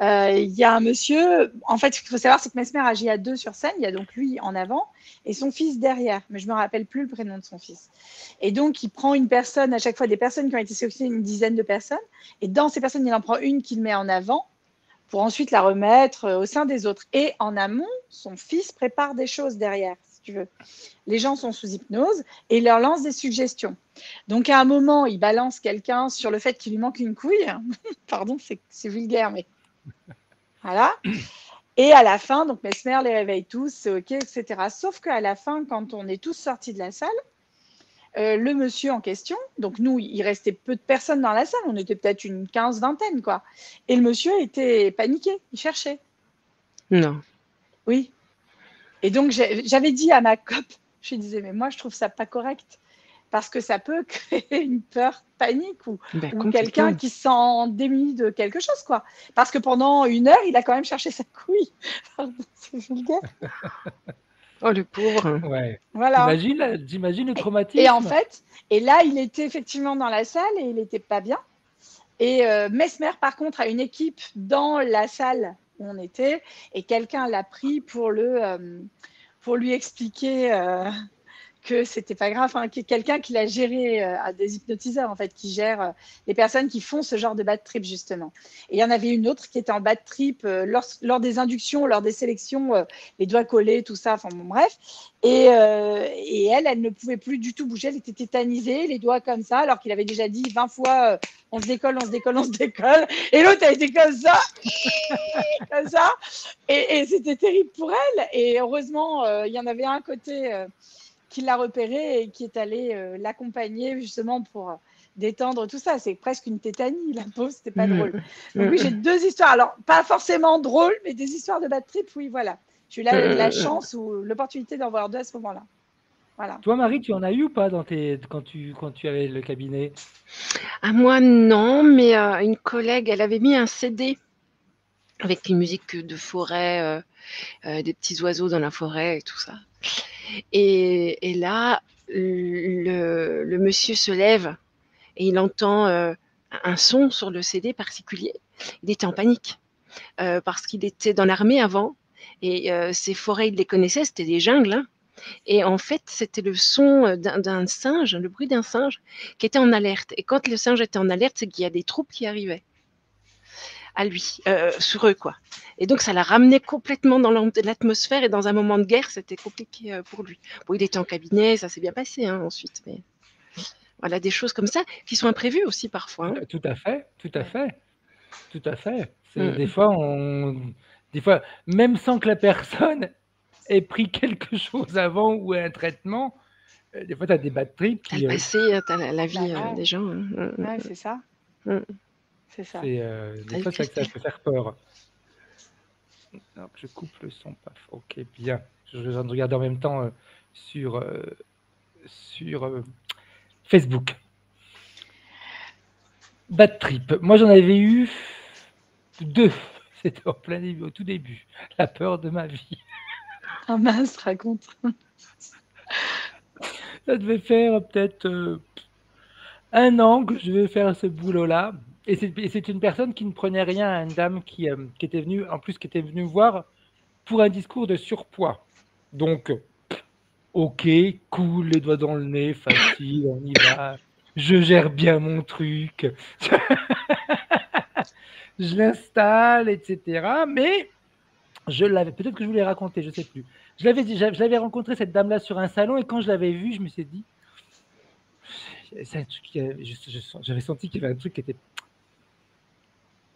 il y a un monsieur. En fait, ce qu'il faut savoir, c'est que Mesmer agit à deux sur scène. Il y a donc lui en avant et son fils derrière. Mais je ne me rappelle plus le prénom de son fils. Et donc, il prend une personne, à chaque fois des personnes qui ont été sélectionnées, une dizaine de personnes. Et dans ces personnes, il en prend une qu'il met en avant pour ensuite la remettre au sein des autres. Et en amont, son fils prépare des choses derrière, si tu veux. Les gens sont sous hypnose et il leur lance des suggestions. Donc, à un moment, il balance quelqu'un sur le fait qu'il lui manque une couille. Pardon, c'est vulgaire, mais voilà. Et à la fin, donc Mesmer les réveille tous, c'est OK, etc. Sauf qu'à la fin, quand on est tous sortis de la salle, le monsieur en question, donc nous, il restait peu de personnes dans la salle, on était peut-être une 15-20, quoi. Et le monsieur était paniqué, il cherchait. Non. Oui. Et donc, j'avais dit à ma cop, je lui disais, mais moi, je trouve ça pas correct, parce que ça peut créer une peur, panique, ou quelqu'un qui se sent démuni de quelque chose, quoi. Parce que pendant 1 heure, il a quand même cherché sa couille. Pardon, c'est vulgaire. Oh, le pauvre. Ouais. Voilà. J'imagine le traumatisme. Et en fait, et là, il était effectivement dans la salle et il n'était pas bien. Et Mesmer, par contre, a une équipe dans la salle où on était et quelqu'un l'a pris pour lui expliquer que c'était pas grave, hein, quelqu'un qui l'a géré à des hypnotiseurs en fait, qui gère les personnes qui font ce genre de bad trip justement. Et il y en avait une autre qui était en bad trip lors des inductions, lors des sélections, les doigts collés, tout ça, enfin bon bref. Et elle ne pouvait plus du tout bouger, elle était tétanisée, les doigts comme ça, alors qu'il avait déjà dit 20 fois on se décolle, on se décolle, on se décolle. Et l'autre a été comme ça, comme ça. Et c'était terrible pour elle. Et heureusement, il y en avait un côté qui l'a repéré et qui est allé l'accompagner justement pour détendre tout ça. C'est presque une tétanie, la pauvre, c'était pas drôle. Donc oui, j'ai 2 histoires. Alors, pas forcément drôles, mais des histoires de bad trip, oui, voilà. J'ai eu la chance ou l'opportunité d'en voir 2 à ce moment-là. Voilà. Toi, Marie, tu en as eu ou pas quand tu avais le cabinet? À moi, non, mais une collègue, elle avait mis un CD avec une musique de forêt, des petits oiseaux dans la forêt et tout ça. Et là, le monsieur se lève et il entend un son sur le CD particulier. Il était en panique parce qu'il était dans l'armée avant et ces forêts, il les connaissait, c'était des jungles. Hein. Et en fait, c'était le son d'un singe, le bruit d'un singe qui était en alerte. Et quand le singe était en alerte, c'est qu'il y a des troupes qui arrivaient à lui, sur eux, quoi. Et donc, ça l'a ramené complètement dans l'atmosphère et dans un moment de guerre, c'était compliqué pour lui. Bon, il était en cabinet, ça s'est bien passé hein, ensuite, mais voilà, des choses comme ça qui sont imprévues aussi parfois. Hein. Tout à fait, tout à fait, tout à fait. Des fois, même sans que la personne ait pris quelque chose avant ou un traitement, des fois, tu as des bad trips. T'as le passé, t'as la vie des gens. Hein. Ouais, c'est ça. C'est ça. Des fois, ça peut faire peur. Alors, je coupe le son, paf. Ok, bien. Je viens de regarder en même temps sur Facebook. Bad trip. Moi, j'en avais eu 2. C'était en plein début, au tout début. La peur de ma vie. Ah mince, raconte. Ça devait faire peut-être 1 an que je devais faire ce boulot-là. Et c'est une personne qui ne prenait rien à une dame qui était venue, en plus, qui était venue voir pour un discours de surpoids. Donc, Ok, cool, les doigts dans le nez, facile, on y va. Je gère bien mon truc. Je l'installe, etc. Mais je l'avais, peut-être que je vous l'ai raconté, je ne sais plus. Je l'avais rencontré cette dame-là sur un salon et quand je l'avais vue, je me suis dit, c'est un truc j'avais senti qu'il y avait un truc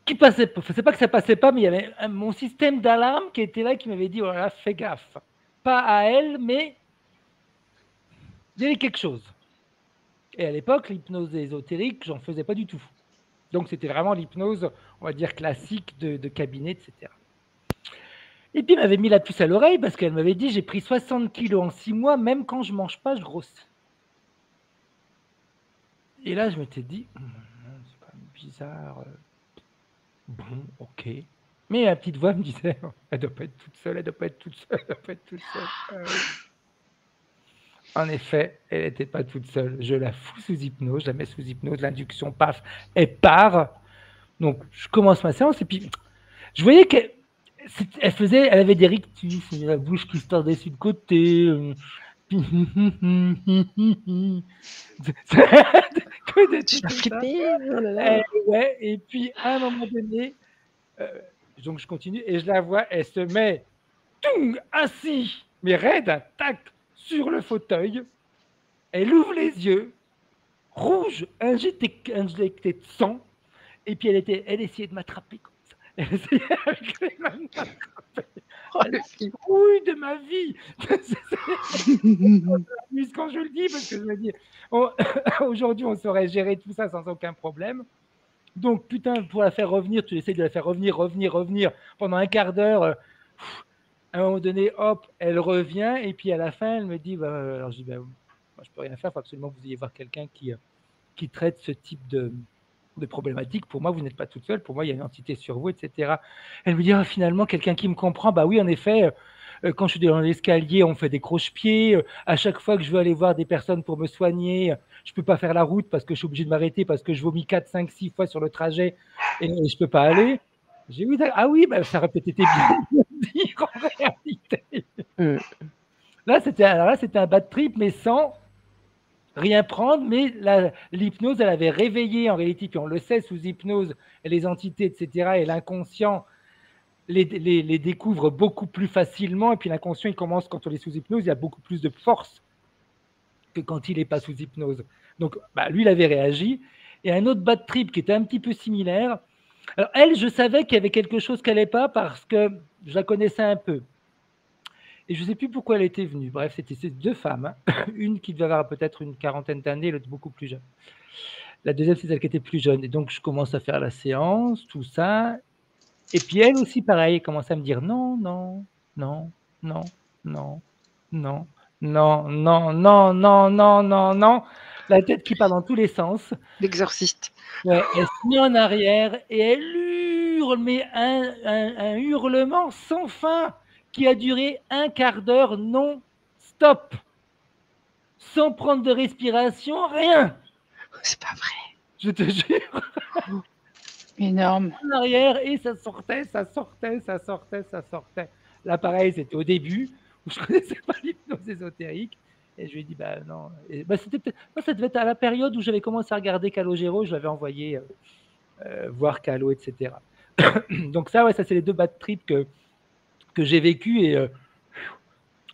qui passait pas. C'est pas que ça passait pas, mais il y avait mon système d'alarme qui était là, qui m'avait dit, voilà, fais gaffe. Pas à elle, mais il y avait quelque chose. Et à l'époque, l'hypnose ésotérique, j'en faisais pas du tout. Donc c'était vraiment l'hypnose, on va dire, classique de cabinet, etc. Et puis, elle m'avait mis la puce à l'oreille parce qu'elle m'avait dit, j'ai pris 60 kilos en 6 mois, même quand je mange pas, je grossis. Et là, je m'étais dit, c'est quand même bizarre. Bon, ok. Mais la petite voix me disait, elle doit pas être toute seule, elle doit pas être toute seule, elle doit pas être toute seule. En effet, elle n'était pas toute seule. Je la fous sous hypnose, je la mets sous hypnose, l'induction, paf, elle part. Donc, je commence ma séance et puis, je voyais qu'elle elle avait des rictus, la bouche qui se tordait sur le côté. Tu l'as flippé, oh là là. Ouais, et puis à un moment donné, donc je continue et je la vois, elle se met assis, mais raide, tac, sur le fauteuil. Elle ouvre les yeux, rouge, injectée de sang, et puis elle essayait de m'attraper comme ça. Elle essayait avec les mains de m'attraper. Oh, le flip. Oui, de ma vie. Quand je le dis, parce que je me dis, aujourd'hui, on saurait gérer tout ça sans aucun problème. Donc, putain, pour la faire revenir, tu essaies de la faire revenir pendant un quart d'heure. À un moment donné, hop, elle revient. Et puis à la fin, elle me dit, alors je dis, moi, je peux rien faire, il faut absolument que vous ayez voir quelqu'un qui traite ce type de problématiques. Pour moi, vous n'êtes pas toute seule. Pour moi, il y a une entité sur vous, etc. Elle me dit, finalement, quelqu'un qui me comprend. Bah oui, en effet, quand je suis dans l'escalier, on fait des croche-pieds. À chaque fois que je veux aller voir des personnes pour me soigner, je ne peux pas faire la route parce que je suis obligé de m'arrêter parce que je vomis 4, 5, 6 fois sur le trajet et je ne peux pas aller. J'ai oui, ah oui, bah, ça aurait peut-être été bien de le dire en réalité. Là, c'était un bad trip, mais sans rien prendre, mais l'hypnose, elle avait réveillé en réalité, puis on le sait, sous hypnose, les entités, etc., et l'inconscient les découvre beaucoup plus facilement, et puis l'inconscient, il commence, quand on est sous hypnose, il y a beaucoup plus de force que quand il n'est pas sous hypnose. Donc, lui, il avait réagi. Et un autre bad trip qui était un petit peu similaire. Alors, elle, je savais qu'il y avait quelque chose qui n'allait pas parce que je la connaissais un peu. Et je ne sais plus pourquoi elle était venue. Bref, c'était ces deux femmes. Une qui devait avoir peut-être une quarantaine d'années, l'autre beaucoup plus jeune. La deuxième, c'est celle qui était plus jeune. Et donc, je commence à faire la séance, tout ça. Et puis, elle aussi, pareil, elle commence à me dire non, non, non, non, non, non, non, non, non, non, non, non, non. La tête qui part dans tous les sens. L'exorciste. Ouais, elle se met en arrière et elle hurle, mais un hurlement sans fin qui a duré un quart d'heure non-stop, sans prendre de respiration, rien. C'est pas vrai. Je te jure. Énorme. En arrière et ça sortait. Là, pareil, c'était au début où je ne connaissais pas l'hypnose ésotérique. Et je lui ai dit, non. Et, ça devait être à la période où j'avais commencé à regarder Calogero, je l'avais envoyé voir Calo, etc. Donc ça, ouais, ça c'est les deux bad trips que j'ai vécu et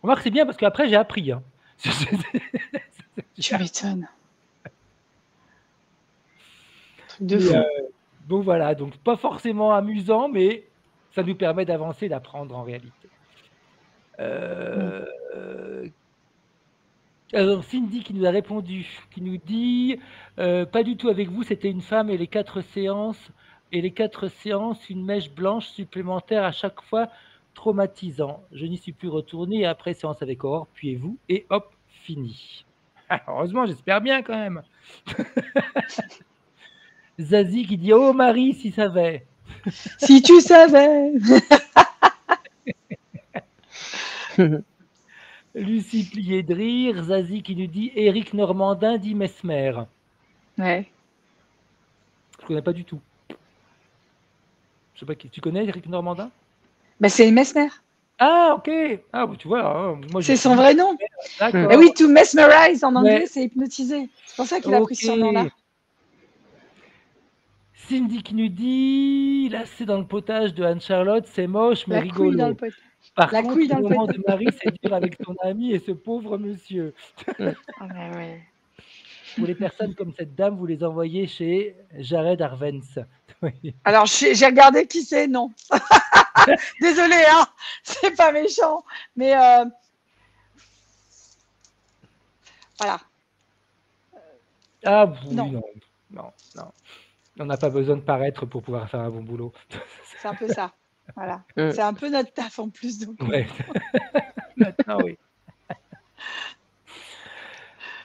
remarque, c'est bien parce qu'après j'ai appris. Hein. Tu m'étonnes. Truc de fou. Donc voilà, donc pas forcément amusant, mais ça nous permet d'avancer, d'apprendre en réalité. Alors Cindy qui nous a répondu, qui nous dit pas du tout avec vous, c'était une femme et les 4 séances, une mèche blanche supplémentaire à chaque fois, traumatisant. Je n'y suis plus retourné, après séance avec Aurore, puis vous, et hop, fini. Heureusement, j'espère bien quand même. Zazie qui dit oh Marie, si ça savais. Si tu savais. Lucie pliée de rire, Zazie qui nous dit Éric Normandin dit Mesmer. Ouais. Je connais pas du tout. Je sais pas qui. Tu connais Éric Normandin? C'est Mesmer. Ah, ok. Ah, bah, tu vois, moi je C'est suis son vrai nom. Et d'accord. oui, to mesmerize en anglais, Ouais, c'est hypnotiser. C'est pour ça qu'il a pris ce ok. surnom-là. Cindy qui nous dit, là c'est dans le potage de Anne-Charlotte, c'est moche mais La couille dans le rigolo. potage. Par La couille contre, au dans le moment potage. de Marie, c'est dur avec son ami et ce pauvre monsieur. Ah bah ouais. Pour les personnes comme cette dame, vous les envoyez chez Jared Arvens. Oui. Alors, j'ai regardé qui c'est, non. Désolée, hein, c'est pas méchant. Mais voilà, Ah oui, non, non, non, non. On n'a pas besoin de paraître pour pouvoir faire un bon boulot. c'est un peu ça. Voilà. Mm. C'est un peu notre taf en plus. Donc, Ouais. Maintenant, oui.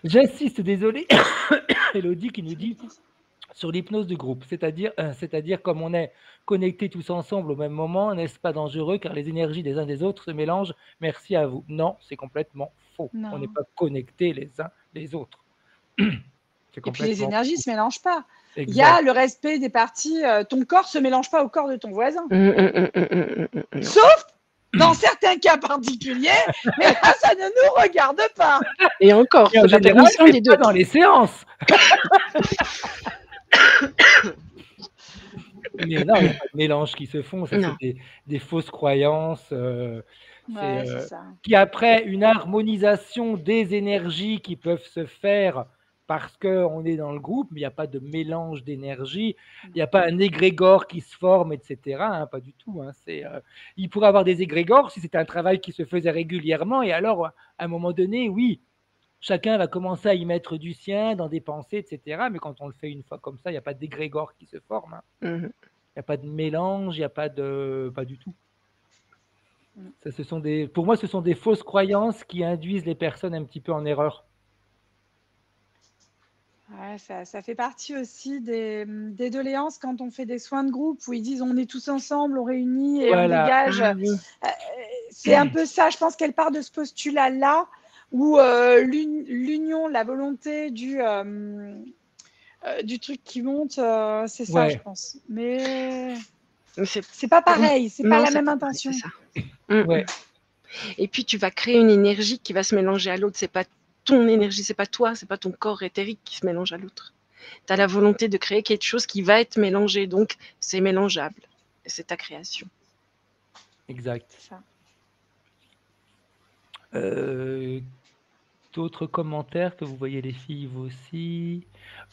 J'insiste, désolé. Elodie qui nous dit sur l'hypnose de groupe, c'est-à-dire comme on est connectés tous ensemble au même moment, n'est-ce pas dangereux car les énergies des uns des autres se mélangent? Merci à vous. Non, c'est complètement faux. On n'est non. pas connectés les uns les autres. C'est Et puis les complètement énergies faux. se mélangent pas. Il y a Exact. le respect des parties. Ton corps se mélange pas au corps de ton voisin. Non. Sauf dans certains cas particuliers, mais là, ça ne nous regarde pas. Et encore, Et faut en la général, permission c'est des pas deux. dans les séances. Mais non, il n'y a pas de mélange qui se font. Ça, c'est Non. des fausses croyances. C'est Ouais, c'est ça. qui après une harmonisation des énergies qui peuvent se faire parce qu'on est dans le groupe, mais il n'y a pas de mélange d'énergie, il n'y a pas un égrégore qui se forme, etc. Hein, pas du tout. Hein, il pourrait avoir des égrégores si c'était un travail qui se faisait régulièrement, et alors, à un moment donné, oui, chacun va commencer à y mettre du sien dans des pensées, etc. Mais quand on le fait une fois comme ça, il n'y a pas d'égrégore qui se forme. Hein. Mhm. Il n'y a pas de mélange, il n'y a pas de. Pas du tout. Mm. Ça, pour moi, ce sont des fausses croyances qui induisent les personnes un petit peu en erreur. Ouais, ça fait partie aussi des doléances quand on fait des soins de groupe où ils disent on est tous ensemble, on réunit et on Voilà, dégage. Ah oui. C'est un peu ça, je pense qu'elle part de ce postulat-là où l'union, la volonté du truc qui monte, c'est ça, je ouais, pense. Mais Mais c'est pas pareil, c'est pas non, la c'est même pas pareil, c'est intention. ça. Mm. ouais, Et puis tu vas créer une énergie qui va se mélanger à l'autre. C'est pas ton énergie, c'est pas toi, c'est pas ton corps éthérique qui se mélange à l'autre. Tu as la volonté de créer quelque chose qui va être mélangé, donc c'est mélangeable. C'est ta création. exact. C'est ça. D'autres commentaires que vous voyez les filles, vous aussi.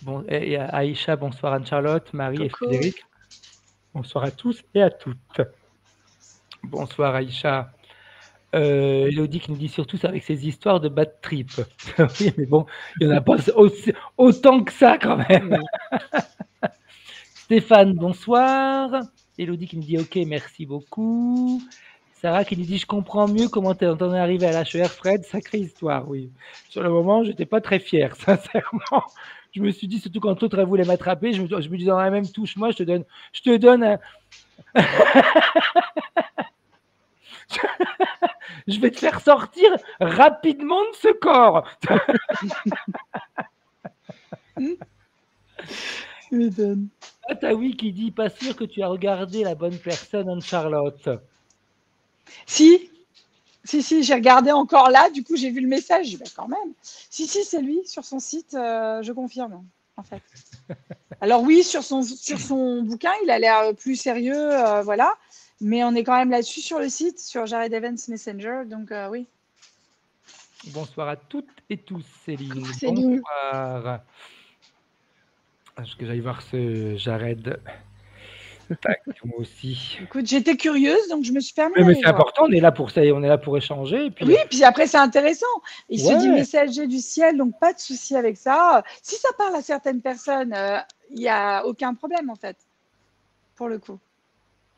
Bon, et Aïcha, bonsoir Anne-Charlotte, Marie et Coco. Frédéric. Bonsoir à tous et à toutes. Bonsoir Aïcha. Elodie qui nous dit surtout ça avec ses histoires de bad trip. Oui, mais bon, il n'y en a pas autant que ça quand même. Stéphane, bonsoir. Elodie qui nous dit ok, merci beaucoup. Sarah qui nous dit je comprends mieux comment t'en es arrivé à l'HER, Fred, sacrée histoire, oui. Sur le moment, je n'étais pas très fier, sincèrement. Je me suis dit, surtout quand l'autre voulait m'attraper, je me dis dans la même touche, moi, je te donne un... je vais te faire sortir rapidement de ce corps. Ah, t'as oui qui dit pas sûr que tu as regardé la bonne personne, Anne-Charlotte. Si, j'ai regardé encore là, du coup j'ai vu le message, j'ai dit, bah, quand même. Si, c'est lui sur son site, je confirme, en fait. Alors oui, sur son bouquin, il a l'air plus sérieux, voilà. Mais on est quand même là-dessus sur le site, sur Jared Evans Messenger, donc oui. Bonsoir à toutes et tous, Céline. Coucou Céline. Bonsoir. Est-ce que j'aille voir ce Jared? Tac, moi aussi. Écoute, j'étais curieuse, donc je me suis permis Mais d'aller c'est voir. important, on est là pour ça, on est là pour échanger. Et puis, Oui, puis après c'est intéressant. Il se dit ouais, messager du ciel, donc pas de souci avec ça. Si ça parle à certaines personnes, il n'y a aucun problème en fait, pour le coup.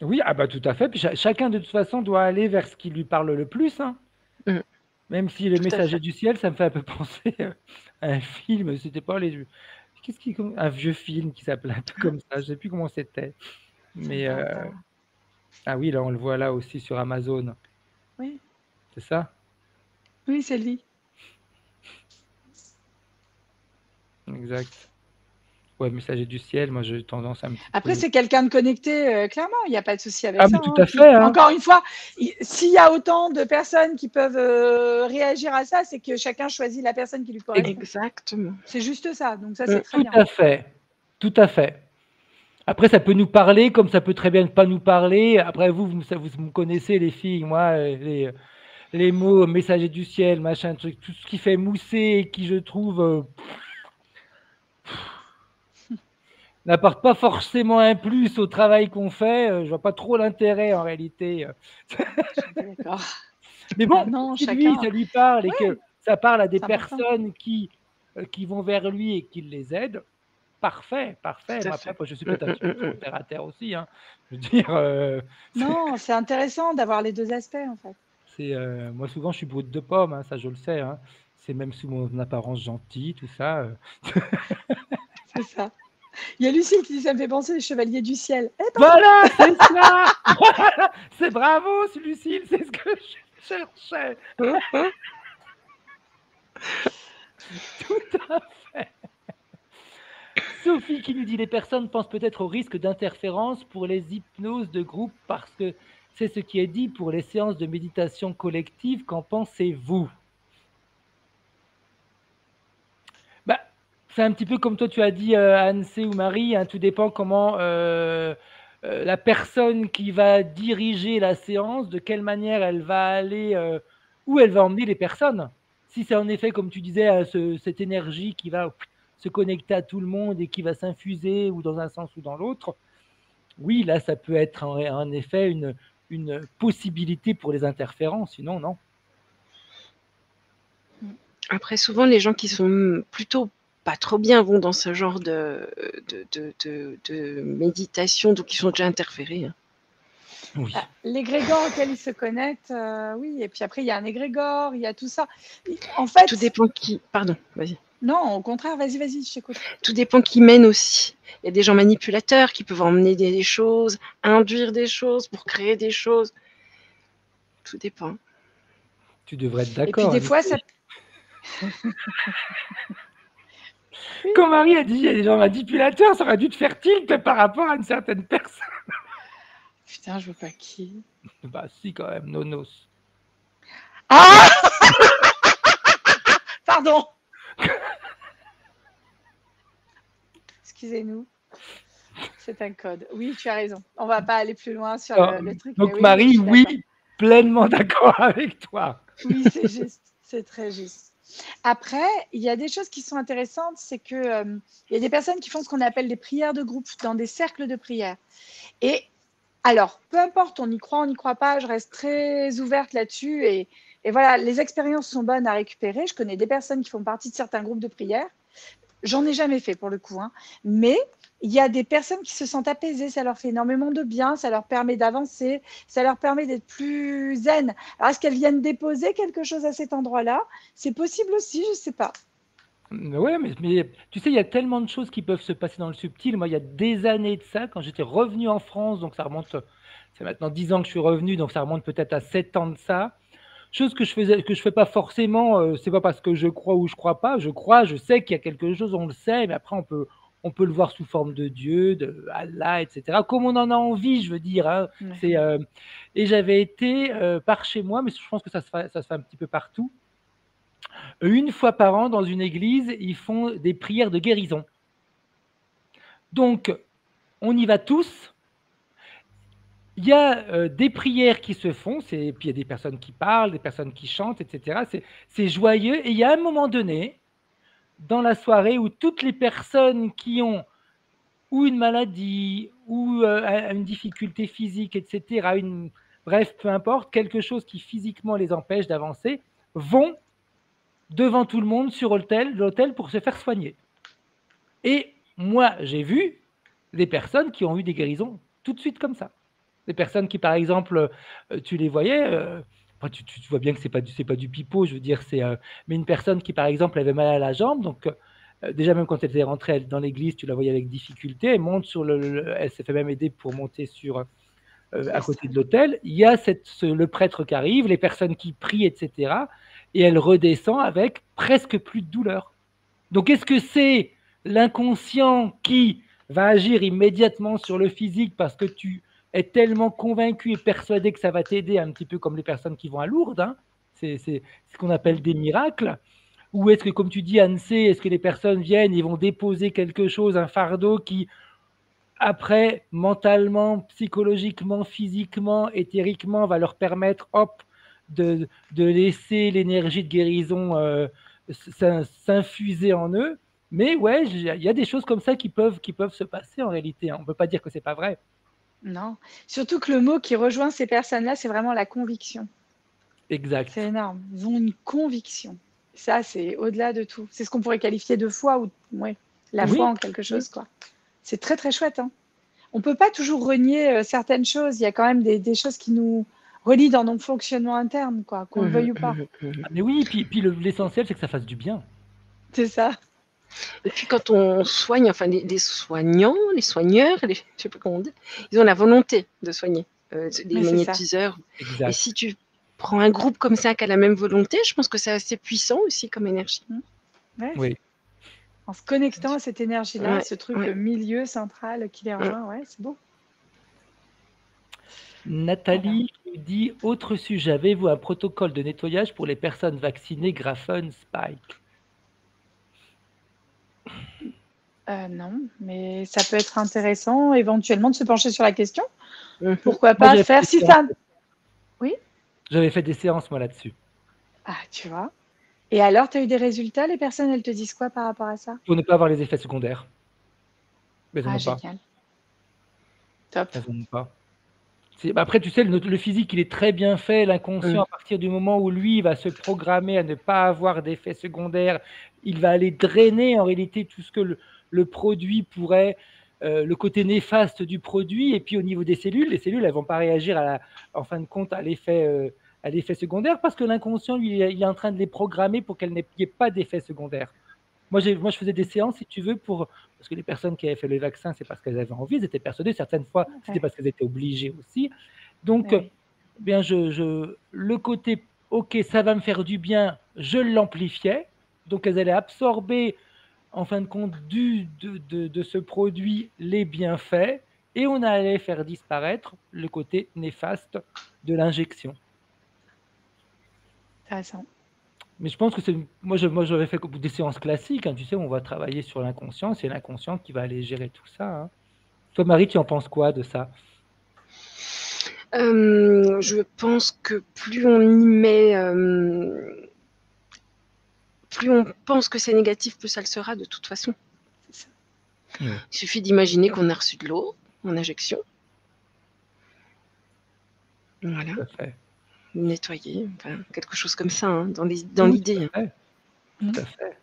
oui, ah bah tout à fait. Puis chacun de toute façon doit aller vers ce qui lui parle le plus. Hein. Mm. Même si le Tout à messager fait. du ciel, ça me fait un peu penser à un film. C'était pas les. Un vieux film qui s'appelait un peu comme ça. Je sais plus comment c'était. Ça me Mais parle pas. ah oui, là on le voit là aussi sur Amazon. Oui, C'est ça? oui, c'est lui. Exact. Ouais, messager du ciel, moi j'ai tendance à un petit Après, peu. c'est quelqu'un de connecté, clairement, il n'y a pas de souci avec Ah, ça. mais tout Hein. à fait, hein. Encore une fois, s'il y a autant de personnes qui peuvent réagir à ça, c'est que chacun choisit la personne qui lui correspond. Exactement. C'est juste ça. Donc ça, c'est très Tout bien. à fait. Tout à fait. Après, ça peut nous parler, comme ça peut très bien ne pas nous parler. Après, vous me connaissez, les filles, moi, les mots messager du ciel, machin, truc, tout ce qui fait mousser et qui, je trouve, n'apporte pas forcément un plus au travail qu'on fait. Je vois pas trop l'intérêt en réalité. Je suis pas d'accord. Mais bon, Non, si lui, chacun. ça lui parle et Ouais, que ça parle à des c'est important. personnes qui vont vers lui et qui les aident, parfait, parfait. Tout à Moi, fait. après, je suis peut-être un petit peu trop terre à terre aussi. Hein. Je veux dire, Non, c'est intéressant d'avoir les deux aspects, en fait. moi, souvent, je suis brute de pomme, hein, ça, je le sais. Hein. C'est même sous mon apparence gentille, tout ça. C'est ça. Il y a Lucille qui dit ça me fait penser les chevaliers du ciel. Eh, Voilà, c'est ça. Voilà, c'est bravo, Lucille, c'est ce que je cherchais. Tout à fait. Sophie qui nous dit les personnes pensent peut-être au risque d'interférence pour les hypnoses de groupe parce que c'est ce qui est dit pour les séances de méditation collective. Qu'en pensez-vous? Bah, c'est un petit peu comme toi tu as dit, Anne-C ou Marie, hein, tout dépend comment la personne qui va diriger la séance, de quelle manière elle va aller, où elle va emmener les personnes. Si c'est en effet, comme tu disais, cette énergie qui va se connecter à tout le monde et qui va s'infuser ou dans un sens ou dans l'autre, oui, là, ça peut être en effet une possibilité pour les interférences, sinon, non. Après, souvent, les gens qui sont plutôt pas trop bien vont dans ce genre de méditation, donc ils sont déjà interférés. Hein. Oui. L'égrégore auquel ils se connectent, oui. Et puis après, il y a un égrégore, il y a tout ça. En fait, Tout dépend qui. Pardon, vas-y. non, au contraire, vas-y, je t'écoute. Tout dépend qui mène aussi. Il y a des gens manipulateurs qui peuvent emmener des choses, induire des choses pour créer des choses. Tout dépend. Tu devrais être Et puis d'accord. des fois, ça. Quand Marie a dit il y a des gens manipulateurs, ça aurait dû te faire tilt par rapport à une certaine personne. Putain, je veux pas qui. Bah si, quand même, Nonos. Ah Pardon. Excusez-nous. C'est un code. Oui, tu as raison. On va pas aller plus loin sur le truc. Donc oui, Marie, oui, pleinement d'accord avec toi. Oui, c'est juste. C'est très juste. Après, il y a des choses qui sont intéressantes, c'est que il y a des personnes qui font ce qu'on appelle des prières de groupe dans des cercles de prière. Et alors, peu importe, on y croit pas, je reste très ouverte là-dessus. Et voilà, les expériences sont bonnes à récupérer. Je connais des personnes qui font partie de certains groupes de prière. J'en ai jamais fait pour le coup, hein. Mais il y a des personnes qui se sentent apaisées, ça leur fait énormément de bien, ça leur permet d'avancer, ça leur permet d'être plus zen. Alors, est-ce qu'elles viennent déposer quelque chose à cet endroit-là? C'est possible aussi, je ne sais pas. Ouais, mais tu sais, il y a tellement de choses qui peuvent se passer dans le subtil. Moi, il y a des années de ça, quand j'étais revenu en France, donc ça remonte, c'est maintenant 10 ans que je suis revenu, donc ça remonte peut-être à 7 ans de ça. Chose que je fais pas forcément, c'est pas parce que je crois ou je crois pas. Je crois, je sais qu'il y a quelque chose, on le sait, mais après on peut le voir sous forme de Dieu, de Allah, etc. Comme on en a envie, je veux dire. Hein. Ouais. Et j'avais été par chez moi, mais je pense que ça se fait un petit peu partout. Une fois par an, dans une église, ils font des prières de guérison. Donc, on y va tous. Il y a des prières qui se font, puis il y a des personnes qui parlent, des personnes qui chantent, etc. C'est joyeux. Et il y a un moment donné, dans la soirée, où toutes les personnes qui ont ou une maladie, ou une difficulté physique, etc., bref, peu importe, quelque chose qui physiquement les empêche d'avancer, vont devant tout le monde sur l'hôtel pour se faire soigner. Et moi, j'ai vu des personnes qui ont eu des guérisons tout de suite comme ça. Des personnes qui, par exemple, tu les voyais, tu vois bien que c'est pas du pipeau, je veux dire, mais une personne qui, par exemple, avait mal à la jambe, donc déjà même quand elle était rentrée dans l'église, tu la voyais avec difficulté, elle monte sur elle s'est fait même aider pour monter sur à côté de l'hôtel. Il y a le prêtre qui arrive, les personnes qui prient, etc. Et elle redescend avec presque plus de douleur. Donc, est-ce que c'est l'inconscient qui va agir immédiatement sur le physique parce que tu es tellement convaincu et persuadé que ça va t'aider, un petit peu comme les personnes qui vont à Lourdes, hein. C'est ce qu'on appelle des miracles. Ou est-ce que, comme tu dis, Anne-C, est-ce que les personnes viennent et vont déposer quelque chose, un fardeau qui, après, mentalement, psychologiquement, physiquement, éthériquement, va leur permettre, hop, de laisser l'énergie de guérison s'infuser en eux. Mais ouais, il y a des choses comme ça qui peuvent se passer en réalité, hein. On ne peut pas dire que c'est pas vrai. Non. Surtout que le mot qui rejoint ces personnes-là, c'est vraiment la conviction. Exact. C'est énorme. Ils ont une conviction. Ça, c'est au-delà de tout. C'est ce qu'on pourrait qualifier de foi ou la foi en quelque chose, quoi. C'est très, très chouette, hein. On ne peut pas toujours renier certaines choses. Il y a quand même des choses qui nous relient dans nos fonctionnements internes, quoi, qu'on le veuille ou pas. Mais oui, puis l'essentiel, c'est que ça fasse du bien. C'est ça. Et puis quand on soigne, enfin les soignants, les soigneurs, je sais pas comment on dit, ils ont la volonté de soigner, les magnétiseurs. Exact. Et si tu prends un groupe comme ça qui a la même volonté, je pense que c'est assez puissant aussi comme énergie. Ouais. Oui. En se connectant à cette énergie-là, ce truc milieu central qui les rejoint, c'est beau. Nathalie nous dit, autre sujet, avez-vous un protocole de nettoyage pour les personnes vaccinées Graphen Spike? Non, mais ça peut être intéressant éventuellement de se pencher sur la question. Pourquoi pas faire si ça... Oui. J'avais fait des séances, moi, là-dessus. Ah, tu vois. Et alors, tu as eu des résultats? Les personnes, elles te disent quoi par rapport à ça? Pour ne pas avoir les effets secondaires. Mais elles n'en ont pas. Génial. Top. Elles n'en ont pas. Après, tu sais, le physique, il est très bien fait. L'inconscient, à partir du moment où lui, il va se programmer à ne pas avoir d'effets secondaires, il va aller drainer en réalité tout ce que le produit pourrait, le côté néfaste du produit. Et puis au niveau des cellules, les cellules, elles ne vont pas réagir en fin de compte à l'effet secondaire parce que l'inconscient, lui, il est en train de les programmer pour qu'il n'y ait pas d'effet secondaire. Moi, je faisais des séances, si tu veux, parce que les personnes qui avaient fait le vaccin, c'est parce qu'elles avaient envie, elles étaient persuadées. Certaines fois, c'était parce qu'elles étaient obligées aussi. Donc, bien, le côté, OK, ça va me faire du bien, je l'amplifiais. Donc, elles allaient absorber, en fin de compte, de ce produit les bienfaits. Et on allait faire disparaître le côté néfaste de l'injection. Intéressant. Mais je pense que moi j'avais fait des séances classiques, hein, tu sais, on va travailler sur l'inconscient, c'est l'inconscient qui va aller gérer tout ça, hein. Toi, Marie, tu en penses quoi de ça? Je pense que plus on y met, plus on pense que c'est négatif, plus ça le sera de toute façon. Il suffit d'imaginer qu'on a reçu de l'eau en injection. Voilà. Tout à fait. Nettoyer, enfin, quelque chose comme ça, hein, dans l'idée. Tout à fait.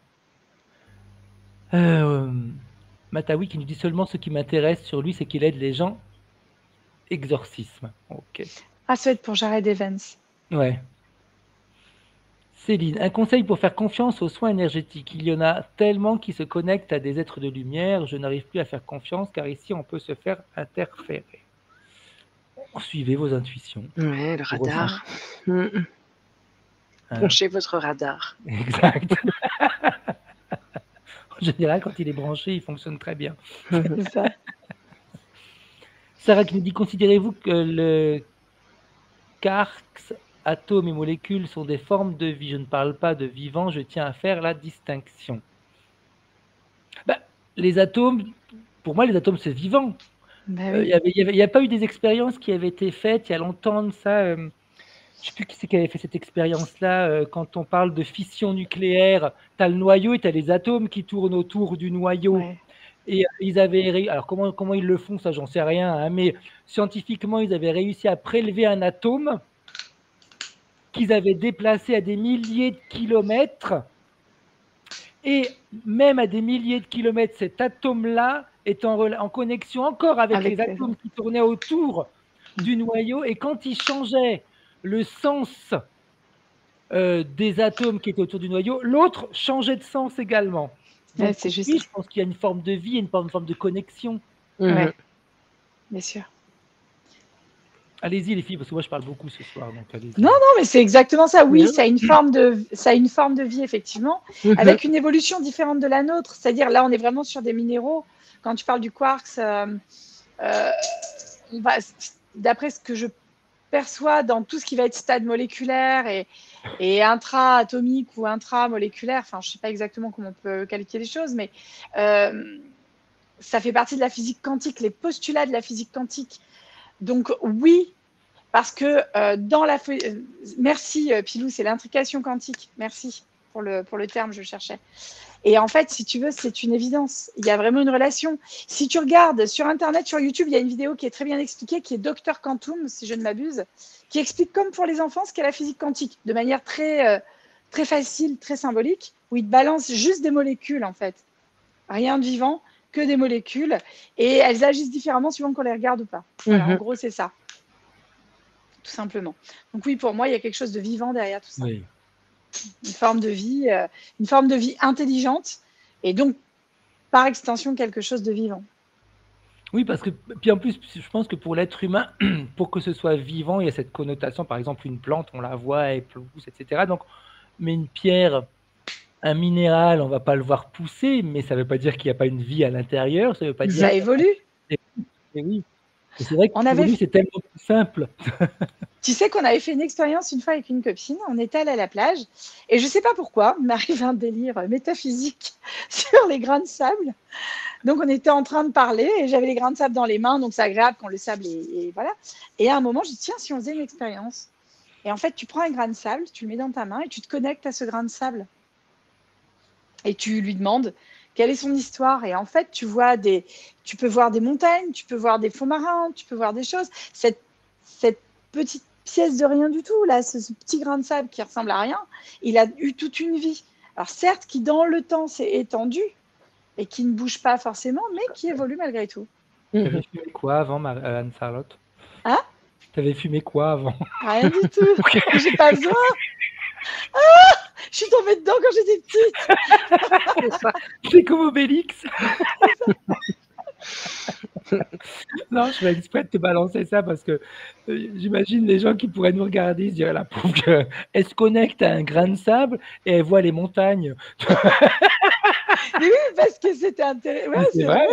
Matawi qui nous dit seulement ce qui m'intéresse sur lui, c'est qu'il aide les gens. Exorcisme. Ok. Ah, ça va être pour Jared Evans. Ouais. Céline, un conseil pour faire confiance aux soins énergétiques. Il y en a tellement qui se connectent à des êtres de lumière. Je n'arrive plus à faire confiance car ici, on peut se faire interférer. Suivez vos intuitions. Ouais, le radar. Branchez votre radar. Exact. En général, quand il est branché, il fonctionne très bien. C'est ça. Sarah qui nous dit, considérez-vous que le quarks, atomes et molécules sont des formes de vie? Je ne parle pas de vivant, je tiens à faire la distinction. Les atomes, pour moi, les atomes, c'est vivant. Il n'y a pas eu des expériences qui avaient été faites il y a longtemps de ça. Je ne sais plus qui c'est qui avait fait cette expérience-là. Quand on parle de fission nucléaire, tu as le noyau et tu as les atomes qui tournent autour du noyau. Ouais. Et ils avaient... Alors, comment ils le font, ça, j'en sais rien. Hein, mais scientifiquement, ils avaient réussi à prélever un atome qu'ils avaient déplacé à des milliers de kilomètres. Et même à des milliers de kilomètres, cet atome-là est en connexion encore avec les atomes qui tournaient autour du noyau. Et quand il changeait le sens des atomes qui étaient autour du noyau, l'autre changeait de sens également. Donc, c'est juste. Oui, je pense qu'il y a une forme de vie, une forme de connexion. Ouais, bien sûr. Allez-y les filles, parce que moi je parle beaucoup ce soir, donc allez-y. Non, mais c'est exactement ça. Oui, Bien. ça a une forme de vie, effectivement, Mhm. avec une évolution différente de la nôtre. C'est-à-dire, là, on est vraiment sur des minéraux. Quand tu parles du quartz, d'après ce que je perçois dans tout ce qui va être stade moléculaire et intra-atomique ou intramoléculaire, enfin, je ne sais pas exactement comment on peut qualifier les choses, mais ça fait partie de la physique quantique, les postulats de la physique quantique. Donc, oui, parce que merci Pilou, c'est l'intrication quantique. Merci pour le terme, je cherchais. Et en fait, si tu veux, c'est une évidence. Il y a vraiment une relation. Si tu regardes sur Internet, sur YouTube, il y a une vidéo qui est très bien expliquée, qui est Dr Quantum, si je ne m'abuse, qui explique comme pour les enfants ce qu'est la physique quantique, de manière très, très facile, très symbolique, où il te balance juste des molécules, en fait. Rien de vivant, que des molécules. Et elles agissent différemment suivant qu'on les regarde ou pas. Voilà, en gros, c'est ça. Tout simplement. Donc oui, pour moi, il y a quelque chose de vivant derrière tout ça. Oui. Une forme de vie intelligente, et donc, par extension, quelque chose de vivant. Oui, parce que, puis en plus, je pense que pour l'être humain, pour que ce soit vivant, il y a cette connotation, par exemple, une plante, on la voit, elle pousse, etc. Donc, mais une pierre, un minéral, on va pas le voir pousser, mais ça veut pas dire qu'il n'y a pas une vie à l'intérieur, ça veut pas dire... Ça évolue. Et oui, et c'est vrai que On pour avait lui, c'est tellement plus simple. Tu sais qu'on avait fait une expérience une fois avec une copine. On était allé à la plage et je ne sais pas pourquoi, il m'arrive un délire métaphysique sur les grains de sable. Donc, on était en train de parler et j'avais les grains de sable dans les mains. Donc, c'est agréable quand le sable est voilà. Et à un moment, je dis tiens, si on faisait une expérience. Et en fait, tu prends un grain de sable, tu le mets dans ta main et tu te connectes à ce grain de sable. Et tu lui demandes quelle est son histoire. Et en fait, tu peux voir des montagnes, tu peux voir des fonds marins, tu peux voir des choses. Cette petite pièce de rien du tout, là, ce petit grain de sable qui ressemble à rien, il a eu toute une vie. Alors certes, qui dans le temps s'est étendu et qui ne bouge pas forcément, mais qui évolue malgré tout. T'avais fumé quoi avant, Anne-Charlotte? Hein? T'avais fumé quoi avant? Rien du tout. J'ai pas besoin. Ah, je suis tombée dedans quand j'étais petite. C'est comme Obélix. Non, je fais exprès de te balancer ça parce que j'imagine les gens qui pourraient nous regarder se diraient la pauvre qu'elle se connecte à un grain de sable et elle voit les montagnes. Mais oui, parce que c'était intéressant. Ouais, c'est vrai.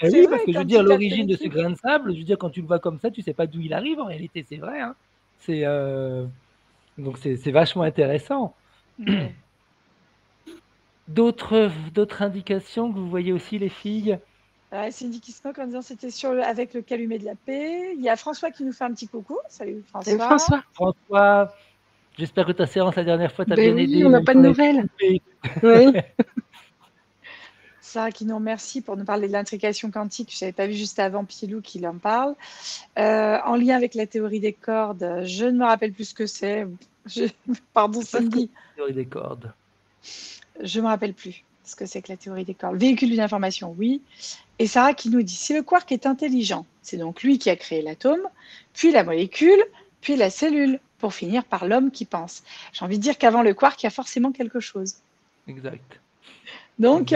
Et C'est oui, vrai, parce que je veux quand dire, tu l'origine de ce t'appelles- grain de sable, je veux dire, quand tu le vois comme ça, tu sais pas d'où il arrive en réalité, c'est vrai. Hein. Donc c'est vachement intéressant. Ouais. D'autres indications que vous voyez aussi, les filles? Cindy qui se moque en disant c'était avec le calumet de la paix. Il y a François qui nous fait un petit coucou. Salut Salut François. François, j'espère que ta séance la dernière fois t'a bien oui, aidé. on n'a même pas si de on a été nouvelles. coupé. Oui. Sarah qui nous remercie pour nous parler de l'intrication quantique. Je n'avais pas vu juste avant Pilou qui en parle. En lien avec la théorie des cordes, je ne me rappelle plus ce que c'est. Pardon Cindy. Théorie des cordes. Je ne me rappelle plus ce que c'est que la théorie des cordes. Véhicule d'une information, oui. Et Sarah qui nous dit, si le quark est intelligent, c'est donc lui qui a créé l'atome, puis la molécule, puis la cellule, pour finir par l'homme qui pense. J'ai envie de dire qu'avant le quark, il y a forcément quelque chose. Exact. Donc,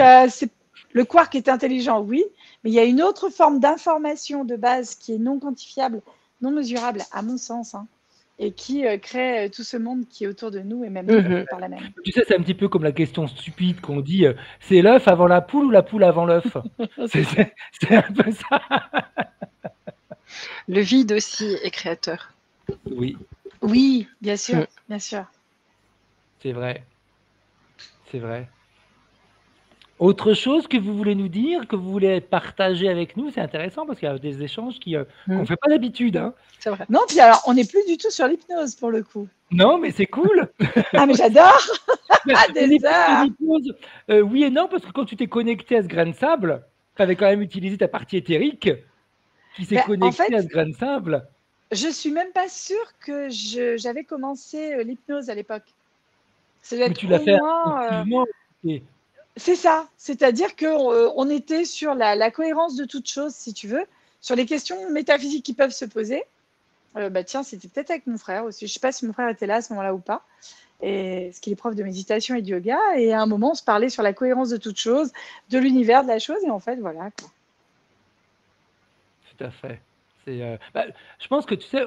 le quark est intelligent, oui, mais il y a une autre forme d'information de base qui est non quantifiable, non mesurable, à mon sens, hein, et qui crée tout ce monde qui est autour de nous et même nous, par la même. Tu sais, c'est un petit peu comme la question stupide qu'on dit, c'est l'œuf avant la poule ou la poule avant l'œuf? C'est un peu ça. Le vide aussi est créateur. Oui. Oui, bien sûr, bien sûr. C'est vrai. C'est vrai. Autre chose que vous voulez nous dire, que vous voulez partager avec nous, c'est intéressant parce qu'il y a des échanges qu'on ne fait pas d'habitude. Hein. C'est vrai. Non, puis alors, on n'est plus du tout sur l'hypnose pour le coup. Non, mais c'est cool. Ah, mais j'adore. Des heures. L'hypnose, oui et non, parce que quand tu t'es connecté à ce grain de sable, tu avais quand même utilisé ta partie éthérique qui s'est connectée à ce grain de sable. Je suis même pas sûre que j'avais commencé l'hypnose à l'époque. Mais tu l'as fait activement. C'est ça, c'est-à-dire qu'on était sur la cohérence de toute chose, si tu veux, sur les questions métaphysiques qui peuvent se poser. Tiens, c'était peut-être avec mon frère aussi. Je ne sais pas si mon frère était là à ce moment-là ou pas, parce qu'il est prof de méditation et de yoga. Et à un moment, on se parlait sur la cohérence de toute chose, de l'univers, de la chose. Et en fait, voilà. Quoi. Tout à fait. Je pense que tu sais,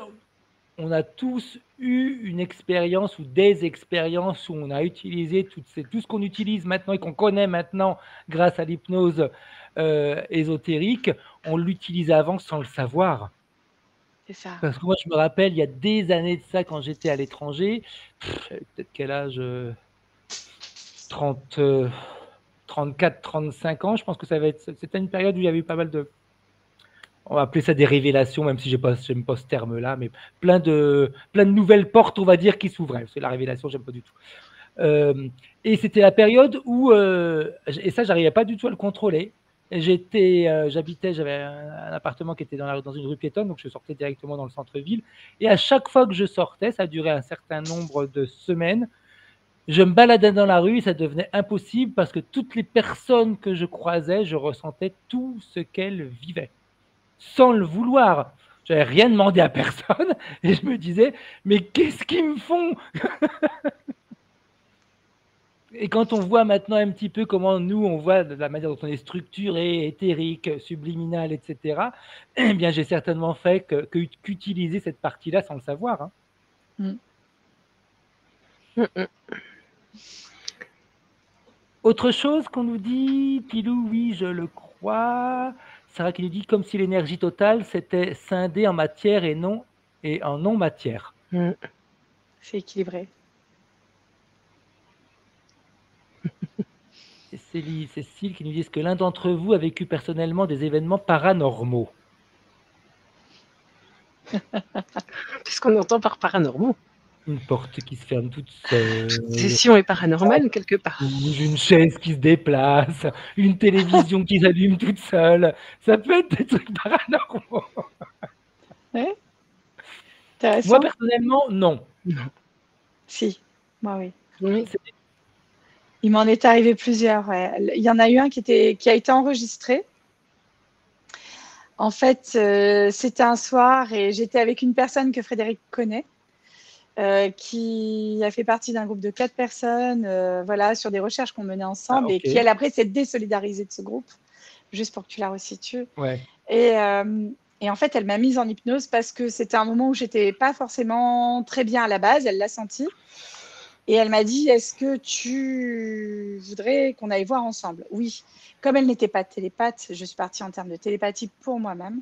on a tous eu une expérience ou des expériences où on a utilisé tout ce qu'on utilise maintenant et qu'on connaît maintenant grâce à l'hypnose ésotérique, on l'utilisait avant sans le savoir. C'est ça. Parce que moi, je me rappelle, il y a des années de ça, quand j'étais à l'étranger, j'avais peut-être quel âge 30, 34, 35 ans. Je pense que c'était une période où il y avait eu pas mal de, on va appeler ça des révélations, même si j'aime pas ce terme-là, mais plein de nouvelles portes, on va dire, qui s'ouvraient. C'est la révélation, j'aime pas du tout. Et c'était la période où, et ça, j'arrivais pas du tout à le contrôler. J'avais un appartement qui était dans une rue piétonne, donc je sortais directement dans le centre-ville. Et à chaque fois que je sortais, ça durait un certain nombre de semaines, je me baladais dans la rue et ça devenait impossible parce que toutes les personnes que je croisais, je ressentais tout ce qu'elles vivaient, sans le vouloir. Je n'avais rien demandé à personne et je me disais, mais qu'est-ce qu'ils me font? Et quand on voit maintenant un petit peu comment nous, on voit de la manière dont on est structuré, éthérique, subliminal, etc., eh bien, j'ai certainement fait qu'utiliser cette partie-là sans le savoir. Hein. Autre chose qu'on nous dit, Pilou, oui, je le crois. Sarah qui nous dit comme si l'énergie totale s'était scindée en matière et en non-matière. C'est équilibré. Et Cécile qui nous dit que l'un d'entre vous a vécu personnellement des événements paranormaux. Qu'est-ce qu'on entend par paranormaux? Une porte qui se ferme toute seule. Session est paranormale quelque part. Une chaise qui se déplace, une télévision qui s'allume toute seule. Ça peut être des trucs paranormaux. Ouais. Intéressant. Moi, personnellement, non. Si, moi oui. Oui. Il m'en est arrivé plusieurs. Ouais. Il y en a eu un qui a été enregistré. En fait, c'était un soir et j'étais avec une personne que Frédéric connaît, qui a fait partie d'un groupe de 4 personnes, voilà, sur des recherches qu'on menait ensemble, okay. Et qui, elle, après, s'est désolidarisée de ce groupe, juste pour que tu la resitues. Ouais. Et en fait, elle m'a mise en hypnose parce que c'était un moment où j'étais pas forcément très bien à la base, elle l'a senti. Et elle m'a dit, est-ce que tu voudrais qu'on aille voir ensemble? Oui. Comme elle n'était pas télépathe, je suis partie en termes de télépathie pour moi-même.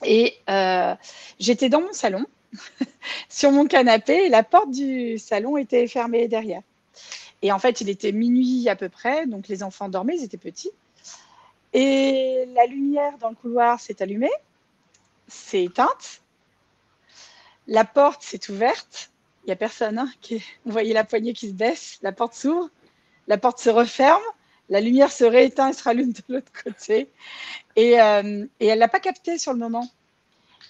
Et j'étais dans mon salon, sur mon canapé, et la porte du salon était fermée derrière. Et en fait, il était minuit à peu près, donc les enfants dormaient, ils étaient petits. Et la lumière dans le couloir s'est allumée, s'est éteinte. La porte s'est ouverte. Il n'y a personne. Hein, vous voyez la poignée qui se baisse, la porte s'ouvre, la porte se referme, la lumière se rééteint et se rallume de l'autre côté. Et elle ne l'a pas capté sur le moment.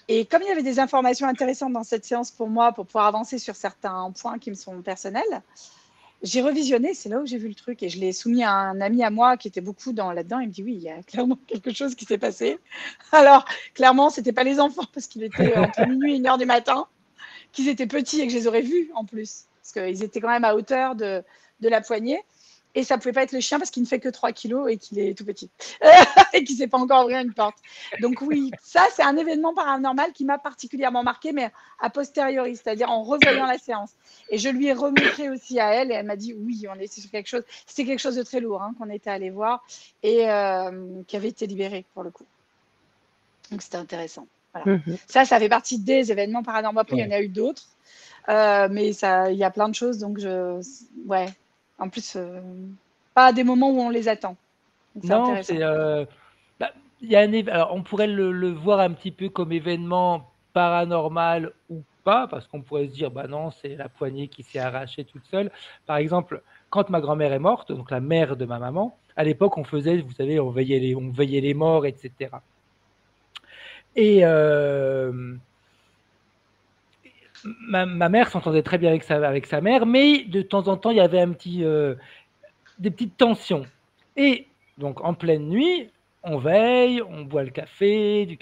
Et comme il y avait des informations intéressantes dans cette séance pour moi, pour pouvoir avancer sur certains points qui me sont personnels, j'ai revisionné, c'est là où j'ai vu le truc. Et je l'ai soumis à un ami à moi qui était beaucoup là-dedans. Il me dit, oui, il y a clairement quelque chose qui s'est passé. Alors, clairement, ce n'était pas les enfants, parce qu'il était entre minuit et 1h du matin, qu'ils étaient petits et que je les aurais vus en plus. Parce qu'ils étaient quand même à hauteur de la poignée. Et ça ne pouvait pas être le chien parce qu'il ne fait que 3 kilos et qu'il est tout petit. Et qu'il ne sait pas encore ouvrir une porte. Donc oui, ça, c'est un événement paranormal qui m'a particulièrement marqué, mais a posteriori, c'est-à-dire en revoyant la séance. Et je lui ai remontré aussi à elle et elle m'a dit, oui, on était sur quelque chose. C'était quelque chose de très lourd qu'on était allé voir et qui avait été libéré pour le coup. Donc c'était intéressant. Voilà. Ça fait partie des événements paranormaux. Après, il y en a eu d'autres. Mais il y a plein de choses. Donc, ouais. En plus, pas à des moments où on les attend. Donc, non, c'est alors, on pourrait le voir un petit peu comme événement paranormal ou pas, parce qu'on pourrait se dire, bah non, c'est la poignée qui s'est arrachée toute seule. Par exemple, quand ma grand-mère est morte, donc la mère de ma maman, à l'époque, on faisait, vous savez, on veillait les morts, etc. Et ma mère s'entendait très bien avec sa mère, mais de temps en temps, il y avait des petites tensions. Et donc, en pleine nuit, on veille, on boit le café,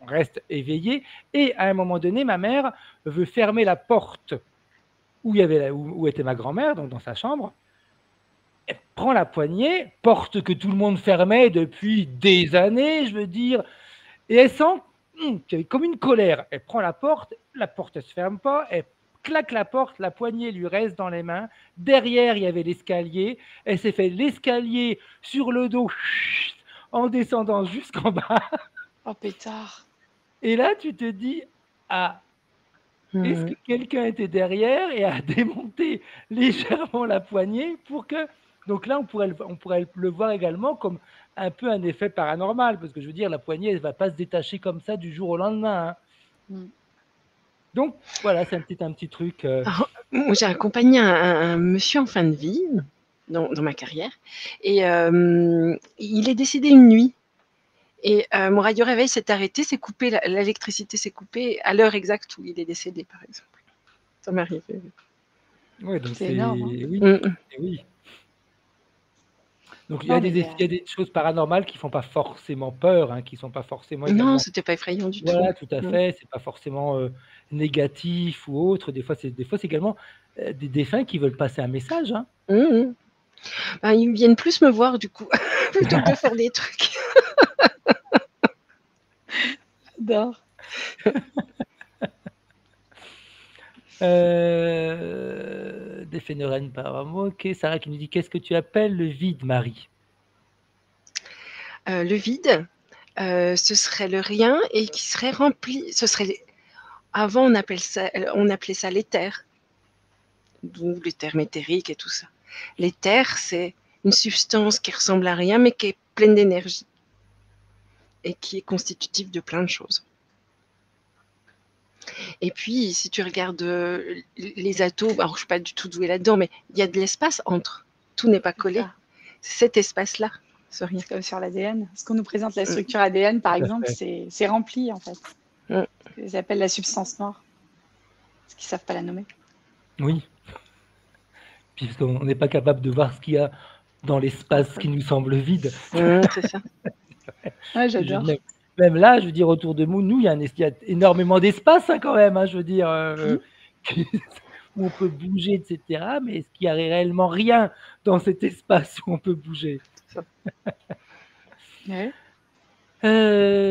on reste éveillé. Et à un moment donné, ma mère veut fermer la porte où était ma grand-mère, donc dans sa chambre. Elle prend la poignée, porte que tout le monde fermait depuis des années, je veux dire. Et elle sent qui avait comme une colère. Elle prend la porte elle se ferme pas, elle claque la porte, la poignée lui reste dans les mains. Derrière, il y avait l'escalier. Elle s'est fait l'escalier sur le dos en descendant jusqu'en bas. Oh, pétard. Et là, tu te dis, ah, est-ce que quelqu'un était derrière et a démonté légèrement la poignée pour que... Donc là, on pourrait le voir également comme un peu un effet paranormal, parce que je veux dire, la poignée, elle ne va pas se détacher comme ça du jour au lendemain. Hein. Mm. Donc, voilà, c'est un petit truc. Alors, moi, j'ai accompagné un monsieur en fin de vie dans ma carrière et il est décédé une nuit. Et mon radio-réveil s'est arrêté, s'est coupé, l'électricité s'est coupée à l'heure exacte où il est décédé, par exemple. Ça m'est arrivé. Oui, donc C'est énorme. Hein. Oui, oui. Donc il y a des choses paranormales qui font pas forcément peur, hein, qui sont pas forcément également... Non, c'était pas effrayant du tout. Voilà, tout à fait. C'est pas forcément négatif ou autre. Des fois, c'est également des défunts qui veulent passer un message. Hein. Ben, ils viennent plus me voir du coup, plutôt que de faire des trucs. J'adore. Des phénomènes apparemment. Ok, Sarah qui nous dit qu'est-ce que tu appelles le vide, Marie? Le vide, ce serait le rien et qui serait rempli. Ce serait avant on appelait ça l'éther, d'où l'éther métérique et tout ça. L'éther, c'est une substance qui ressemble à rien mais qui est pleine d'énergie et qui est constitutive de plein de choses. Et puis, si tu regardes les atomes, alors je ne suis pas du tout douée là-dedans, mais il y a de l'espace entre. Tout n'est pas collé. C'est cet espace-là, ce rien. C'est comme sur l'ADN. Ce qu'on nous présente, la structure ADN, par exemple, c'est rempli, en fait. Ils appellent la substance noire. Parce qu'ils ne savent pas la nommer. Oui. Puisqu'on n'est pas capable de voir ce qu'il y a dans l'espace qui nous semble vide. C'est ça. Ouais, j'adore. Même là, je veux dire, autour de nous, il y a énormément d'espace hein, quand même. Hein, je veux dire, où on peut bouger, etc. Mais est-ce qu'il y a réellement rien dans cet espace où on peut bouger? Ouais.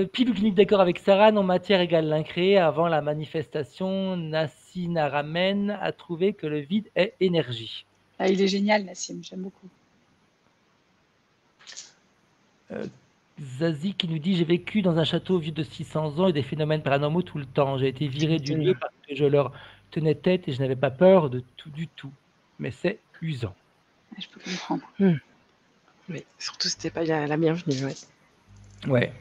Pilou qui est d'accord avec Sarah, non matière égale l'incréé. Avant la manifestation, Nassim Aramen a trouvé que le vide est énergie. Ah, il est génial, Nassim, j'aime beaucoup. Zazie qui nous dit j'ai vécu dans un château vieux de 600 ans et des phénomènes paranormaux tout le temps. J'ai été viré du lieu parce que je leur tenais tête et je n'avais pas peur de tout du tout. Mais c'est usant. Je peux comprendre. Oui, surtout c'était pas la bienvenue. Ouais.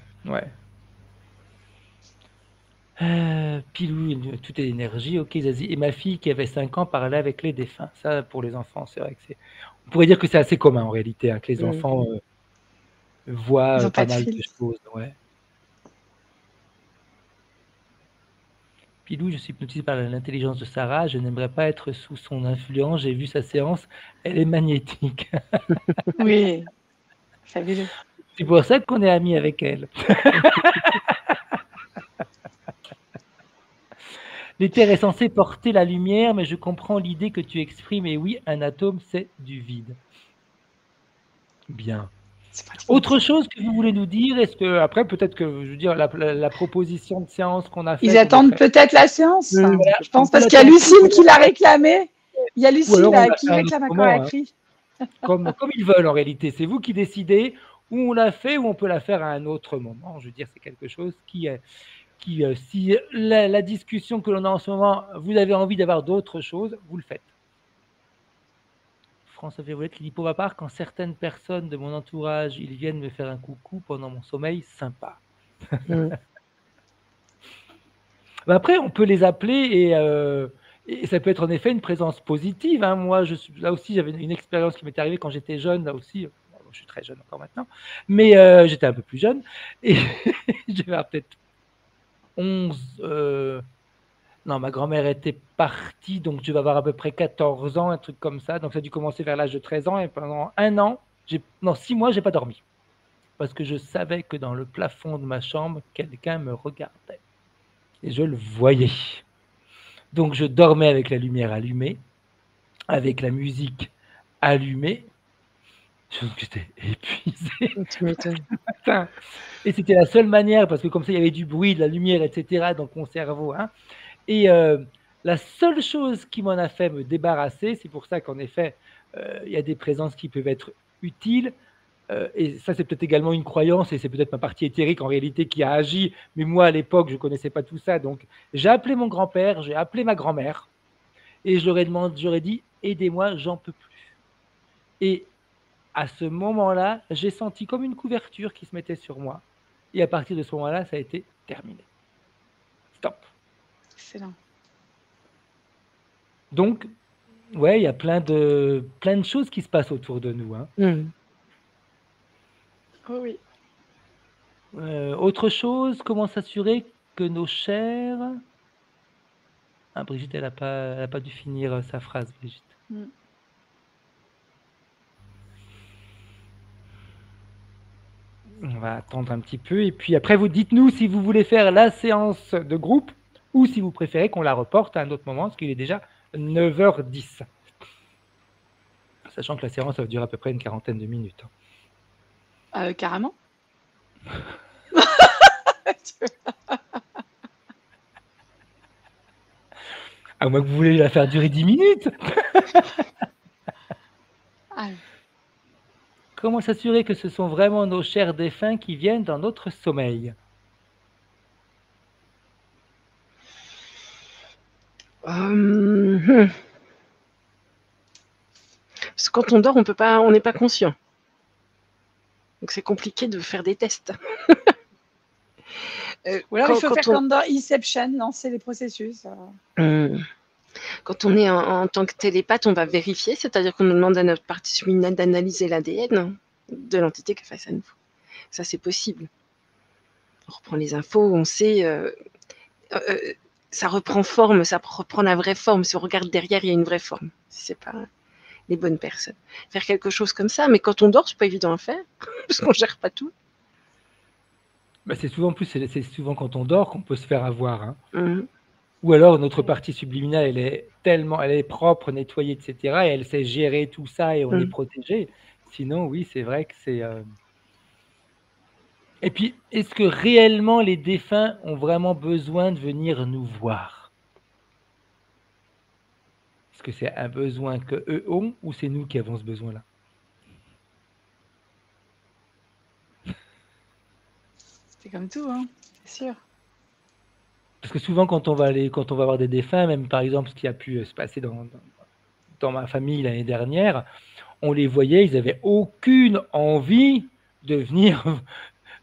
Pilou, tout est énergie. Ok, Zazie. Et ma fille qui avait 5 ans parlait avec les défunts. Ça, pour les enfants, c'est vrai que c'est... On pourrait dire que c'est assez commun en réalité, hein, que les enfants... voit pas mal de choses. Ouais. Pilou, je suis hypnotisé par l'intelligence de Sarah. Je n'aimerais pas être sous son influence. J'ai vu sa séance. Elle est magnétique. Oui, fabuleux. C'est pour ça qu'on est amis avec elle. L'éther est censé porter la lumière, mais je comprends l'idée que tu exprimes. Et oui, un atome, c'est du vide. Bien. Autre chose que vous voulez nous dire? Est-ce que après peut-être que je veux dire la proposition de séance qu'on a faite. Ils attendent peut-être la séance. Voilà, je pense parce qu'il y a Lucille qui l'a réclamé. Il y a Lucille qui réclame encore à écrit. Comme ils veulent en réalité. C'est vous qui décidez où on la fait ou on peut la faire à un autre moment. Je veux dire, c'est quelque chose qui si la discussion que l'on a en ce moment, vous avez envie d'avoir d'autres choses, vous le faites. François Violette qui dit pour ma part, quand certaines personnes de mon entourage, ils viennent me faire un coucou pendant mon sommeil, sympa. Après, on peut les appeler et ça peut être en effet une présence positive. Hein. Moi, là aussi, j'avais une expérience qui m'était arrivée quand j'étais jeune. Là aussi, je suis très jeune encore maintenant, mais j'étais un peu plus jeune et j'avais peut-être 11. Non, ma grand-mère était partie, donc je vais avoir à peu près 14 ans, un truc comme ça. Donc ça a dû commencer vers l'âge de 13 ans. Et pendant 1 an, 6 mois, je n'ai pas dormi. Parce que je savais que dans le plafond de ma chambre, quelqu'un me regardait. Et je le voyais. Donc je dormais avec la lumière allumée, avec la musique allumée. J'étais épuisé. Tu m'étonnes. Putain. Et c'était la seule manière, parce que comme ça, il y avait du bruit, de la lumière, etc., dans mon cerveau. Hein. Et la seule chose qui m'en a fait me débarrasser, c'est pour ça qu'en effet, il y a des présences qui peuvent être utiles. Et ça, c'est peut-être également une croyance, et c'est peut-être ma partie éthérique en réalité qui a agi. Mais moi, à l'époque, je ne connaissais pas tout ça. Donc, j'ai appelé mon grand-père, j'ai appelé ma grand-mère, et j'aurais dit, aidez-moi, j'en peux plus. Et à ce moment-là, j'ai senti comme une couverture qui se mettait sur moi. Et à partir de ce moment-là, ça a été terminé. Stop. Excellent. Donc, ouais, il y a plein de choses qui se passent autour de nous. Hein. Oh oui. Autre chose, comment s'assurer que nos chairs... Ah, Brigitte, elle n'a pas dû finir sa phrase, Brigitte. On va attendre un petit peu. Et puis après, vous dites-nous si vous voulez faire la séance de groupe ou si vous préférez qu'on la reporte à un autre moment, parce qu'il est déjà 9h10. Sachant que la séance va durer à peu près une quarantaine de minutes. Carrément. À moins que vous voulez la faire durer 10 minutes. Comment s'assurer que ce sont vraiment nos chers défunts qui viennent dans notre sommeil? Parce que quand on dort, on n'est pas conscient. Donc c'est compliqué de faire des tests. Ou alors il faut faire comme dans Inception, lancer les processus. Quand on est en tant que télépathe, on va vérifier, c'est-à-dire qu'on nous demande à notre partie subliminale d'analyser l'ADN de l'entité qui est face à nous. Ça, c'est possible. On reprend les infos, on sait... ça reprend forme, ça reprend la vraie forme. Si on regarde derrière, il y a une vraie forme. Si c'est pas les bonnes personnes. Faire quelque chose comme ça, mais quand on dort, c'est pas évident à faire, parce qu'on gère pas tout. Bah c'est souvent quand on dort qu'on peut se faire avoir. Hein. Ou alors notre partie subliminale, elle est propre, nettoyée, etc. Et elle sait gérer tout ça et on est protégé. Sinon, oui, c'est vrai que c'est... Et puis, est-ce que réellement les défunts ont vraiment besoin de venir nous voir? Est-ce que c'est un besoin qu'eux ont ou c'est nous qui avons ce besoin-là? C'est comme tout, hein, c'est sûr. Parce que souvent, quand on va voir des défunts, même par exemple ce qui a pu se passer dans ma famille l'année dernière, on les voyait, ils n'avaient aucune envie de venir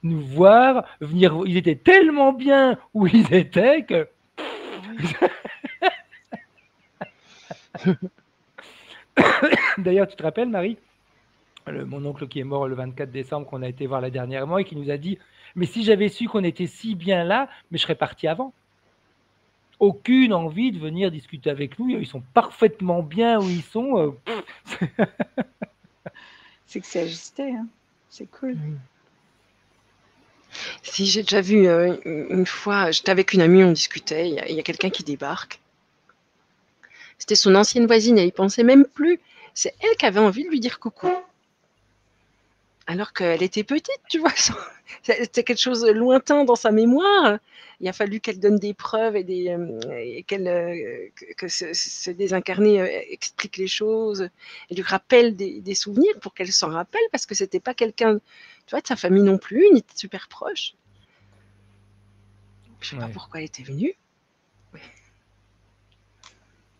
nous voir, ils étaient tellement bien où ils étaient que... D'ailleurs, tu te rappelles, Marie, mon oncle qui est mort le 24 décembre, qu'on a été voir la dernière mois et qui nous a dit « Mais si j'avais su qu'on était si bien là, mais je serais parti avant. » Aucune envie de venir discuter avec nous. Ils sont parfaitement bien où ils sont. C'est que c'est ajusté, hein. C'est cool. Si j'ai déjà vu une fois, j'étais avec une amie, on discutait, il y a quelqu'un qui débarque. C'était son ancienne voisine, elle y pensait même plus. C'est elle qui avait envie de lui dire coucou. Alors qu'elle était petite, tu vois. C'était quelque chose de lointain dans sa mémoire. Il a fallu qu'elle donne des preuves et que ce désincarné explique les choses, et lui rappelle des souvenirs pour qu'elle s'en rappelle, parce que c'était pas quelqu'un, tu vois, de sa famille non plus, ni super proche. Je sais pas pourquoi elle était venue.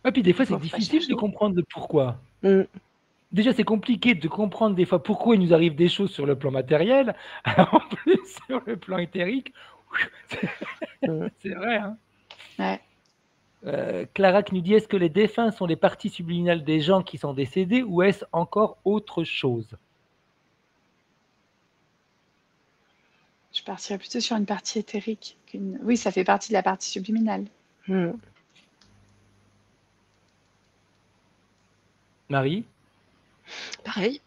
Et puis des fois, c'est difficile de comprendre le pourquoi. Déjà, c'est compliqué de comprendre des fois pourquoi il nous arrive des choses sur le plan matériel, alors en plus sur le plan éthérique. C'est vrai, hein. Ouais. Clara qui nous dit, est-ce que les défunts sont les parties subliminales des gens qui sont décédés ou est-ce encore autre chose? Je partirais plutôt sur une partie éthérique. Oui, ça fait partie de la partie subliminale. Marie? Pareil.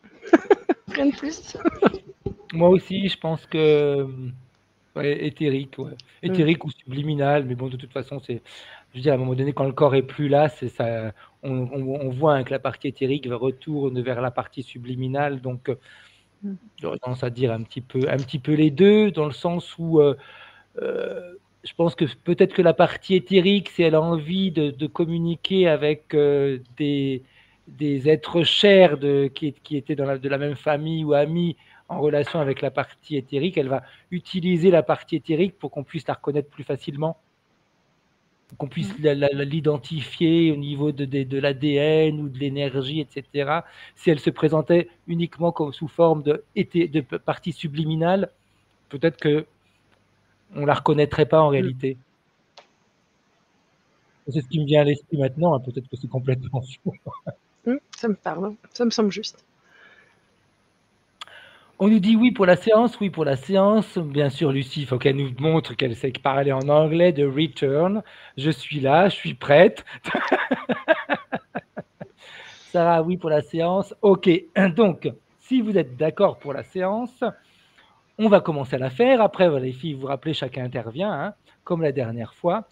Rien de plus. Moi aussi, je pense que Ouais, éthérique, ouais. Éthérique ou subliminal, mais bon, de toute façon, je veux dire, à un moment donné, quand le corps est plus là, c'est ça, on voit hein, que la partie éthérique retourne vers la partie subliminale, donc Mm. j'aurais tendance à dire un petit peu les deux, dans le sens où je pense que peut-être que la partie éthérique, si elle a envie de communiquer avec des êtres chers qui étaient de la même famille ou amis en relation avec la partie éthérique, elle va utiliser la partie éthérique pour qu'on puisse la reconnaître plus facilement, pour qu'on puisse l'identifier au niveau de l'ADN ou de l'énergie, etc. Si elle se présentait uniquement comme sous forme de partie subliminale, peut-être que on ne la reconnaîtrait pas en réalité. C'est ce qui me vient à l'esprit maintenant, hein, peut-être que c'est complètement faux. Ça me parle, ça me semble juste. On nous dit oui pour la séance, oui pour la séance. Bien sûr, Lucie, il faut qu'elle nous montre qu'elle sait parler en anglais de return. Je suis là, je suis prête. Sarah, oui pour la séance. Ok, donc, si vous êtes d'accord pour la séance, on va commencer à la faire. Après, les filles, vous vous rappelez, chacun intervient, hein, comme la dernière fois.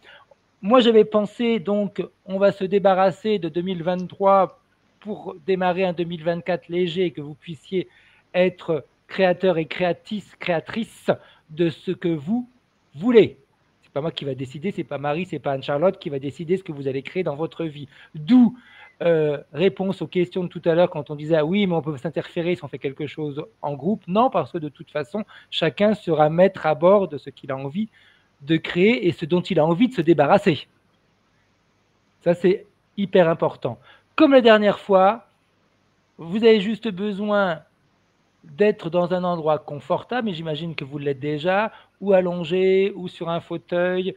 Moi, j'avais pensé, donc, on va se débarrasser de 2023 pour démarrer un 2024 léger et que vous puissiez être créateur et créatrice de ce que vous voulez. C'est pas moi qui va décider, c'est pas Marie, c'est pas Anne-Charlotte qui va décider ce que vous allez créer dans votre vie. D'où réponse aux questions de tout à l'heure quand on disait ah oui, mais on peut s'interférer si on fait quelque chose en groupe. Non, parce que de toute façon, chacun sera maître à bord de ce qu'il a envie de créer et ce dont il a envie de se débarrasser. Ça, c'est hyper important. Comme la dernière fois, vous avez juste besoin d'être dans un endroit confortable, mais j'imagine que vous l'êtes déjà, ou allongé, ou sur un fauteuil,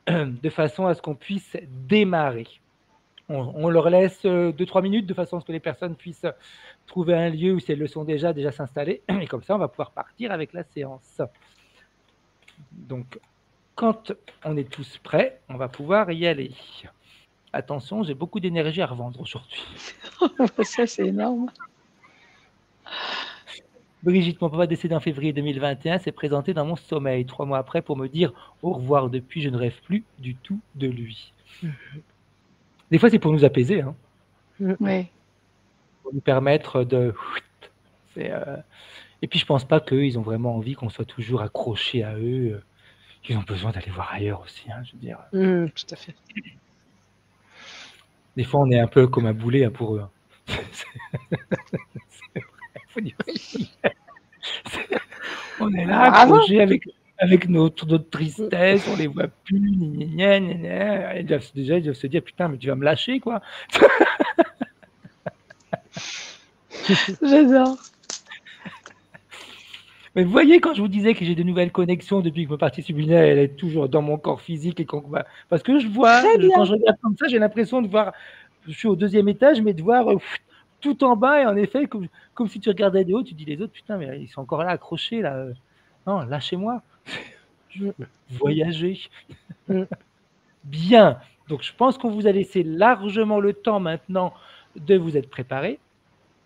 de façon à ce qu'on puisse démarrer. On leur laisse 2-3 minutes de façon à ce que les personnes puissent trouver un lieu où si elles le sont déjà s'installer, et comme ça, on va pouvoir partir avec la séance. Donc, quand on est tous prêts, on va pouvoir y aller. Attention, j'ai beaucoup d'énergie à revendre aujourd'hui. Ça, c'est énorme. Brigitte, mon papa décédé en février 2021, s'est présenté dans mon sommeil 3 mois après pour me dire au revoir. Depuis, je ne rêve plus du tout de lui. Des fois, c'est pour nous apaiser, hein, Oui. pour nous permettre de... Et puis, je pense pas qu'eux, ils ont vraiment envie qu'on soit toujours accroché à eux. Ils ont besoin d'aller voir ailleurs aussi, hein, je veux dire. Tout à fait. Des fois, on est un peu comme un boulet hein, pour eux. Hein. C'est vrai, faut dire on est là, accroché avec notre tristesse, on les voit plus, gna, gna, gna. Ils doivent se dire putain, mais tu vas me lâcher quoi. J'adore. Mais vous voyez, quand je vous disais que j'ai de nouvelles connexions depuis que ma partie subliminale elle est toujours dans mon corps physique et parce que je vois, quand je regarde comme ça, j'ai l'impression de voir, je suis au 2e étage, mais de voir tout en bas et en effet, comme si tu regardais de haut, tu dis les autres, putain, mais ils sont encore là accrochés là. Non, lâchez-moi. Je veux voyager. Bien. Donc, je pense qu'on vous a laissé largement le temps maintenant de vous être préparé.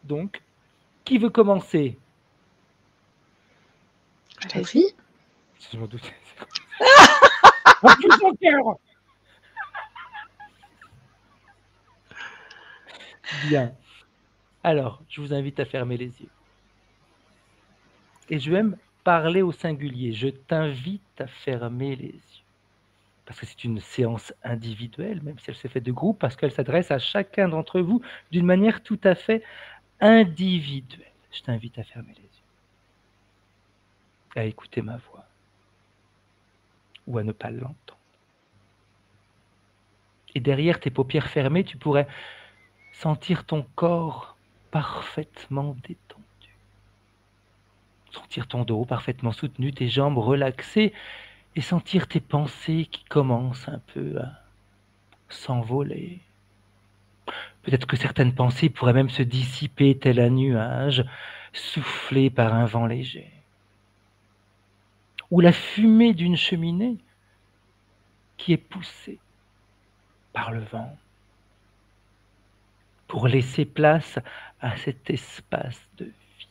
Donc, qui veut commencer? Vas-y. Je m'en doutais. En plus, mon cœur. Bien. Alors, je vous invite à fermer les yeux. Et je vais même parler au singulier. Je t'invite à fermer les yeux. Parce que c'est une séance individuelle, même si elle se fait de groupe, parce qu'elle s'adresse à chacun d'entre vous d'une manière tout à fait individuelle. Je t'invite à fermer les yeux, à écouter ma voix, ou à ne pas l'entendre. Et derrière tes paupières fermées, tu pourrais sentir ton corps parfaitement détendu. Sentir ton dos parfaitement soutenu, tes jambes relaxées, et sentir tes pensées qui commencent un peu à s'envoler. Peut-être que certaines pensées pourraient même se dissiper tel un nuage, soufflé par un vent léger. Ou la fumée d'une cheminée qui est poussée par le vent pour laisser place à cet espace de vie.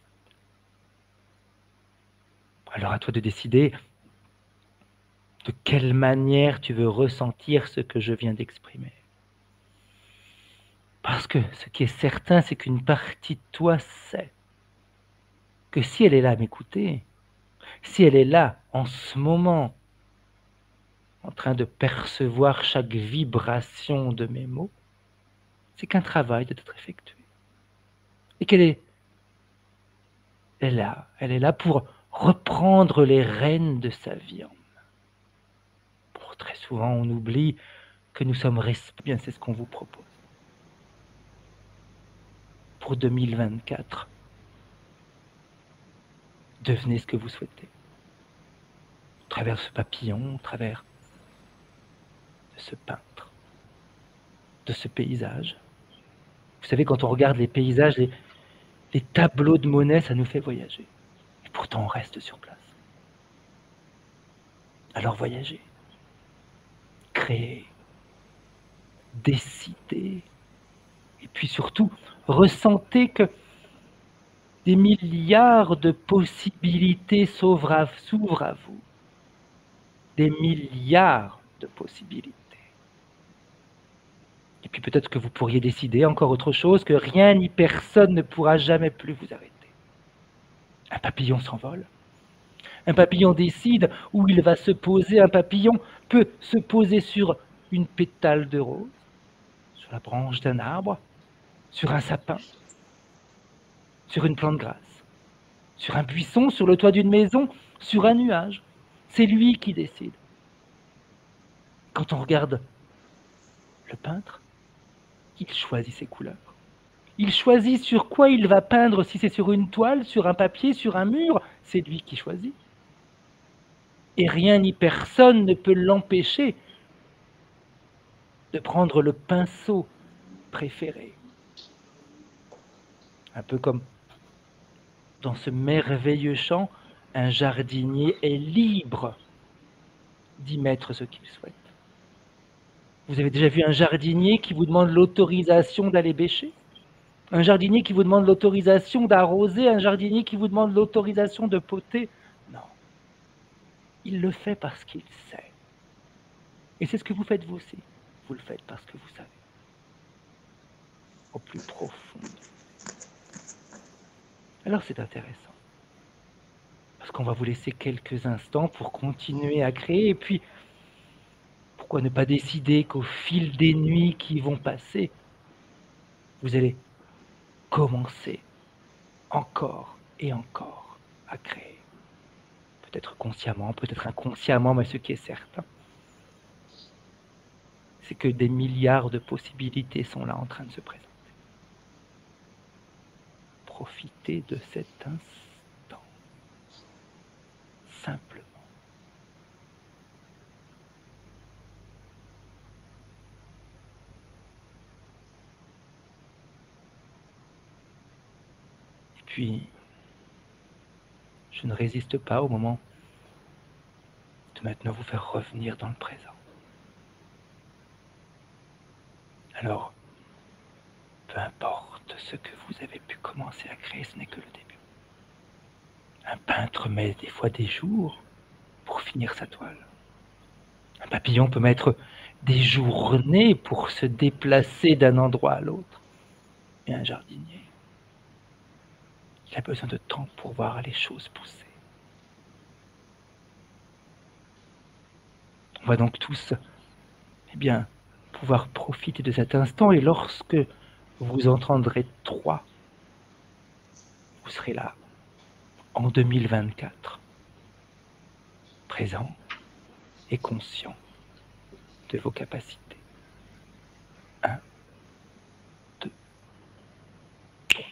Alors à toi de décider De quelle manière tu veux ressentir ce que je viens d'exprimer? Parce que ce qui est certain, c'est qu'une partie de toi sait que si elle est là à m'écouter, si elle est là en ce moment, en train de percevoir chaque vibration de mes mots, c'est qu'un travail doit être effectué. Et elle est là pour reprendre les rênes de sa vie en main. Bon, très souvent, on oublie que nous sommes responsables. Bien, c'est ce qu'on vous propose. Pour 2024, devenez ce que vous souhaitez. Au travers de ce papillon, au travers de ce peintre, de ce paysage. Vous savez, quand on regarde les paysages, les tableaux de Monet, ça nous fait voyager. Et pourtant, on reste sur place. Alors voyagez, créez, décidez, et puis surtout, ressentez que des milliards de possibilités s'ouvrent à vous. Des milliards de possibilités. Et puis peut-être que vous pourriez décider encore autre chose, que rien ni personne ne pourra jamais plus vous arrêter. Un papillon s'envole. Un papillon décide où il va se poser. Un papillon peut se poser sur une pétale de rose, sur la branche d'un arbre, sur un sapin, sur une plante grasse, sur un buisson, sur le toit d'une maison, sur un nuage. C'est lui qui décide. Quand on regarde le peintre, il choisit ses couleurs. Il choisit sur quoi il va peindre, si c'est sur une toile, sur un papier, sur un mur, c'est lui qui choisit. Et rien ni personne ne peut l'empêcher de prendre le pinceau préféré. Un peu comme dans ce merveilleux champ, un jardinier est libre d'y mettre ce qu'il souhaite. Vous avez déjà vu un jardinier qui vous demande l'autorisation d'aller bêcher? Un jardinier qui vous demande l'autorisation d'arroser? Un jardinier qui vous demande l'autorisation de poter? Non. Il le fait parce qu'il sait. Et c'est ce que vous faites vous aussi. Vous le faites parce que vous savez. Au plus profond. Alors c'est intéressant. Parce qu'on va vous laisser quelques instants pour continuer à créer. Et puis, pourquoi ne pas décider qu'au fil des nuits qui vont passer, vous allez commencer encore et encore à créer. Peut-être consciemment, peut-être inconsciemment, mais ce qui est certain, c'est que des milliards de possibilités sont là en train de se présenter. Profitez de cet instant. Simplement. Et puis, je ne résiste pas au moment de maintenant vous faire revenir dans le présent. Alors, peu importe ce que vous avez pu commencer à créer, ce n'est que le début. Un peintre met des fois des jours pour finir sa toile. Un papillon peut mettre des journées pour se déplacer d'un endroit à l'autre. Et un jardinier, il a besoin de temps pour voir les choses pousser. On va donc tous, pouvoir profiter de cet instant, et lorsque vous entendrez 3, vous serez là, en 2024, présent et conscient de vos capacités. 1, 2, 3.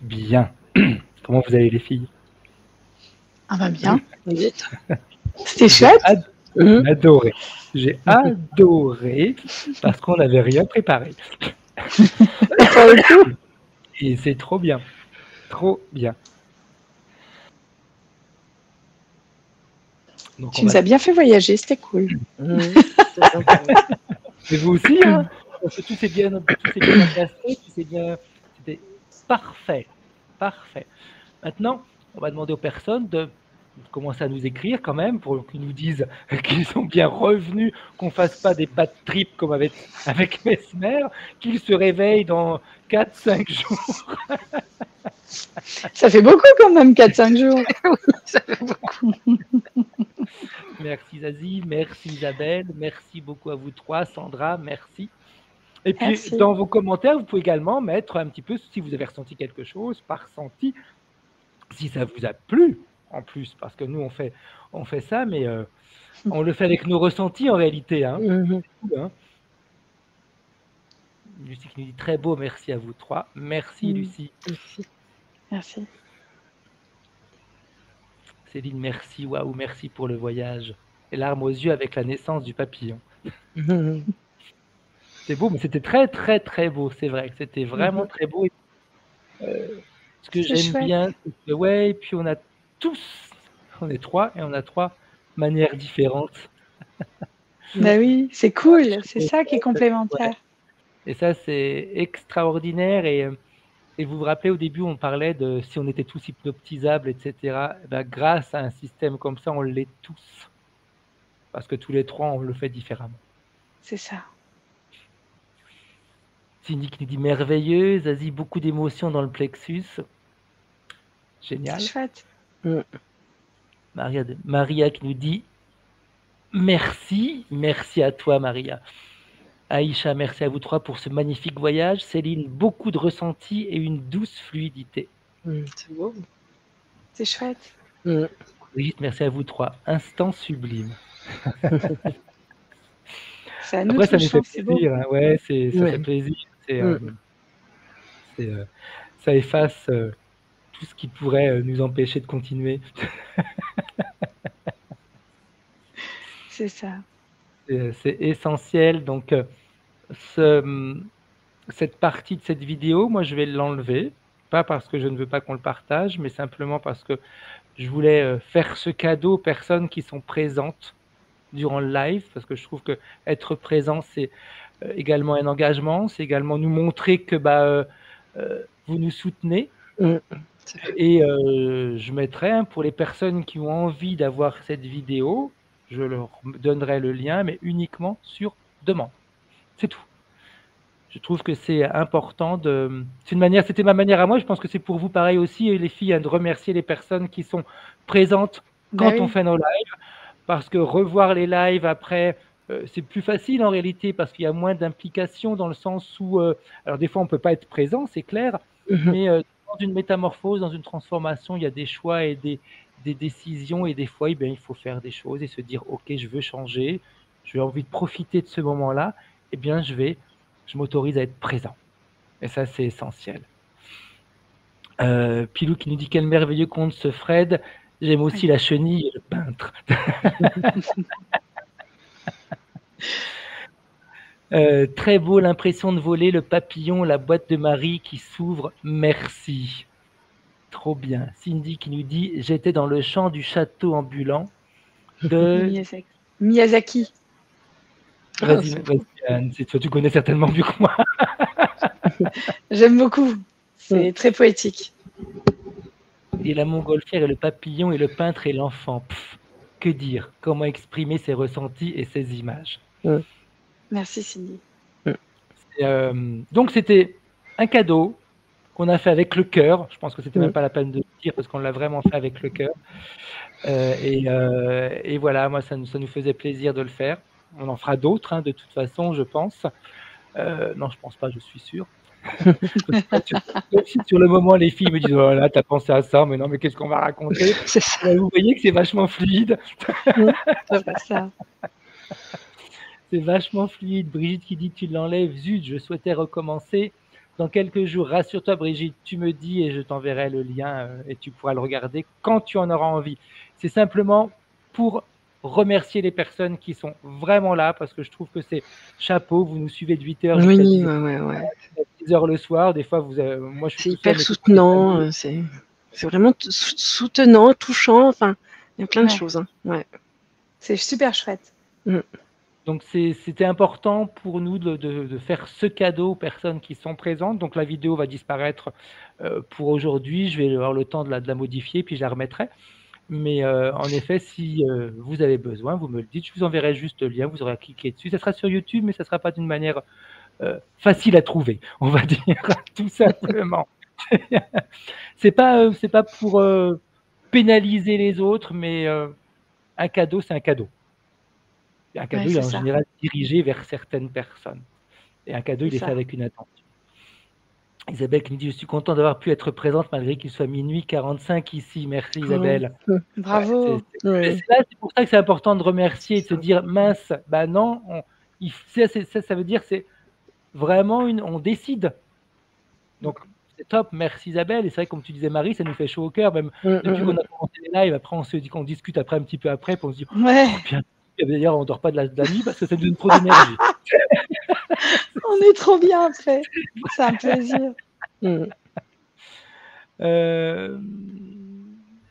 Bien. Comment vous allez les filles? Ah bah bien. Vite. C'était chouette. J'ai adoré. J'ai adoré parce qu'on n'avait rien préparé. Et c'est trop bien. Trop bien. Donc, Tu nous as bien fait voyager, c'était cool. Et vous aussi, hein? tout s'est bien passé, c'était parfait, parfait. Maintenant, on va demander aux personnes de commencer à nous écrire quand même pour qu'ils nous disent qu'ils sont bien revenus, qu'on ne fasse pas des bad trips comme avec Mesmer, qu'ils se réveillent dans 4-5 jours. Ça fait beaucoup quand même, 4-5 jours. Ça fait beaucoup. Merci Zazie, merci Isabelle, merci beaucoup à vous trois, Sandra, merci. Et puis Merci. dans vos commentaires, vous pouvez également mettre un petit peu si vous avez ressenti quelque chose, pas ressenti, si ça vous a plu en plus, parce que nous on fait ça, mais on le fait avec nos ressentis en réalité. Hein. Hein. Lucie qui nous dit très beau, merci à vous trois. Merci Lucie. Merci. Merci. Céline, merci, waouh, merci pour le voyage. Et larmes aux yeux avec la naissance du papillon. C'est beau, mais c'était très très très beau, c'est vrai. C'était vraiment très beau. Ce que j'aime bien, c'est que ouais, et puis on est trois et on a trois manières différentes. Bah oui, c'est cool, c'est ça qui est complémentaire. Ouais. Et ça, c'est extraordinaire. Et vous vous rappelez, au début, on parlait de si on était tous hypnotisables, etc. Ben, grâce à un système comme ça, on l'est tous. Parce que tous les trois, on le fait différemment. C'est ça. Cindy qui nous dit merveilleux. Zazie, beaucoup d'émotions dans le plexus. Génial. C'est chouette. Maria qui nous dit merci. Merci à toi, Maria. Aïcha, merci à vous trois pour ce magnifique voyage. Céline, beaucoup de ressentis et une douce fluidité. C'est beau. C'est chouette. Brigitte, merci à vous trois. Instant sublime. C'est à nous. Après, ça nous fait plaisir. Hein. Ouais, ça fait plaisir. Ça efface tout ce qui pourrait nous empêcher de continuer. C'est ça. C'est essentiel. Donc, cette partie de cette vidéo, moi, je vais l'enlever. Pas parce que je ne veux pas qu'on le partage, mais simplement parce que je voulais faire ce cadeau aux personnes qui sont présentes durant le live, parce que je trouve que être présent, c'est également un engagement, c'est également nous montrer que vous nous soutenez. Et je mettrai pour les personnes qui ont envie d'avoir cette vidéo, je leur donnerai le lien, mais uniquement sur demande. C'est tout. Je trouve que c'est important c'était ma manière à moi, je pense que c'est pour vous pareil aussi, les filles, de remercier les personnes qui sont présentes quand on fait nos lives, parce que revoir les lives après, c'est plus facile en réalité, parce qu'il y a moins d'implication dans le sens où, alors des fois on ne peut pas être présent, c'est clair, mais dans une métamorphose, dans une transformation, il y a des choix et des décisions, et des fois, il faut faire des choses et se dire, ok, je veux changer, j'ai envie de profiter de ce moment-là, je m'autorise à être présent. Et ça, c'est essentiel. Pilou qui nous dit quel merveilleux conte ce Fred. J'aime aussi la chenille et le peintre. Très beau, l'impression de voler, le papillon, la boîte de Marie qui s'ouvre. Merci. Trop bien. Cindy qui nous dit j'étais dans le champ du château ambulant de Miyazaki. Vas-y, Anne, tu connais certainement mieux que moi. J'aime beaucoup. C'est très poétique. Et la montgolfière et le papillon et le peintre et l'enfant. Que dire? Comment exprimer ses ressentis et ses images? Merci Cindy. Donc c'était un cadeau qu'on a fait avec le cœur. Je pense que c'était même pas la peine de le dire parce qu'on l'a vraiment fait avec le cœur. Et voilà, moi ça nous faisait plaisir de le faire. On en fera d'autres, de toute façon, je pense. Non, je pense pas, je suis sûr. Sur le moment, les filles me disent oh là, t'as pensé à ça, mais non, mais qu'est-ce qu'on va raconter? Vous voyez que c'est vachement fluide. C'est vachement fluide. Brigitte qui dit tu l'enlèves, zut, je souhaitais recommencer. Dans quelques jours, rassure-toi Brigitte, tu me dis et je t'enverrai le lien et tu pourras le regarder quand tu en auras envie. C'est simplement pour remercier les personnes qui sont vraiment là parce que je trouve que c'est chapeau, vous nous suivez de 8h jusqu'à 10h le soir. Des fois, moi je suis c'est hyper soutenant, c'est vraiment soutenant, touchant, enfin, il y a plein de choses. Hein. Ouais. C'est super chouette. Donc c'était important pour nous de faire ce cadeau aux personnes qui sont présentes. Donc la vidéo va disparaître pour aujourd'hui. Je vais avoir le temps de la modifier, puis je la remettrai. Mais en effet, si vous avez besoin, vous me le dites. Je vous enverrai juste le lien. Vous aurez à cliquer dessus. Ça sera sur YouTube, mais ça ne sera pas d'une manière facile à trouver, on va dire, tout simplement. C'est pas pour pénaliser les autres, mais un cadeau, c'est un cadeau. Et un cadeau, Ouais, il est c'est en ça, général dirigé vers certaines personnes. Et un cadeau, c'est il est fait ça. avec une attention. Isabelle qui me dit: je suis content d'avoir pu être présente malgré qu'il soit minuit 45 ici. Merci Oh, Isabelle. Ouais, Bravo. ouais, c'est pour ça que c'est important de remercier et de se dire mince, bah non, ça veut dire c'est vraiment on décide. Donc c'est top, merci Isabelle. Et c'est vrai, comme tu disais Marie, ça nous fait chaud au cœur, même depuis qu'on a commencé les lives. Après, on se dit qu'on discute après un petit peu après, puis on se dit Ouais, trop bien. Et d'ailleurs, on dort pas de la nuit parce que ça nous donne trop d'énergie. on est trop bien après. C'est un plaisir.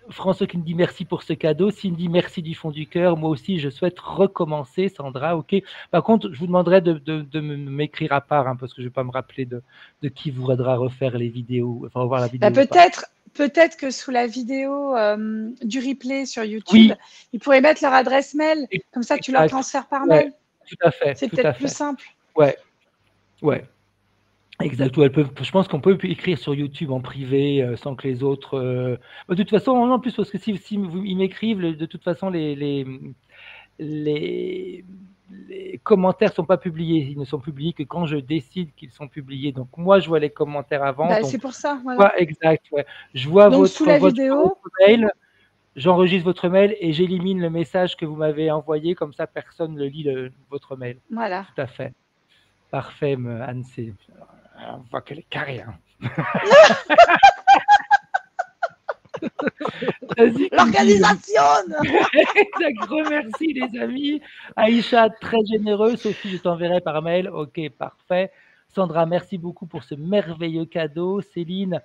François qui me dit merci pour ce cadeau. Cindy, merci du fond du cœur. Moi aussi, je souhaite recommencer. Sandra, ok. Par contre, je vous demanderai de m'écrire à part, hein, parce que je ne vais pas me rappeler de qui voudra refaire les vidéos, enfin revoir la Bah, vidéo ou pas. peut-être que sous la vidéo du replay sur YouTube, Oui, ils pourraient mettre leur adresse mail. Comme ça, tu leur exact. transfères par Ouais, mail. tout à fait, C'est tout à peut-être plus fait. simple. Ouais, ouais. Exact. Je pense qu'on peut écrire sur YouTube en privé sans que les autres. De toute façon, en plus, parce que si ils m'écrivent, de toute façon, les commentaires ne sont pas publiés. Ils ne sont publiés que quand je décide qu'ils sont publiés. Donc, moi, je vois les commentaires avant. Bah, Donc, c'est pour ça, voilà. ouais, exact. Ouais. Je vois Donc, sous la votre vidéo, mail, j'enregistre votre mail et j'élimine le message que vous m'avez envoyé. Comme ça, personne ne lit votre mail. voilà. Tout à fait. Parfait, Anne. On voit qu'elle est carrée. Hein. L'organisation. Exact, remercie les amis. Aïcha, très généreux. Sophie, je t'enverrai par mail. Ok, parfait. Sandra, merci beaucoup pour ce merveilleux cadeau. Céline,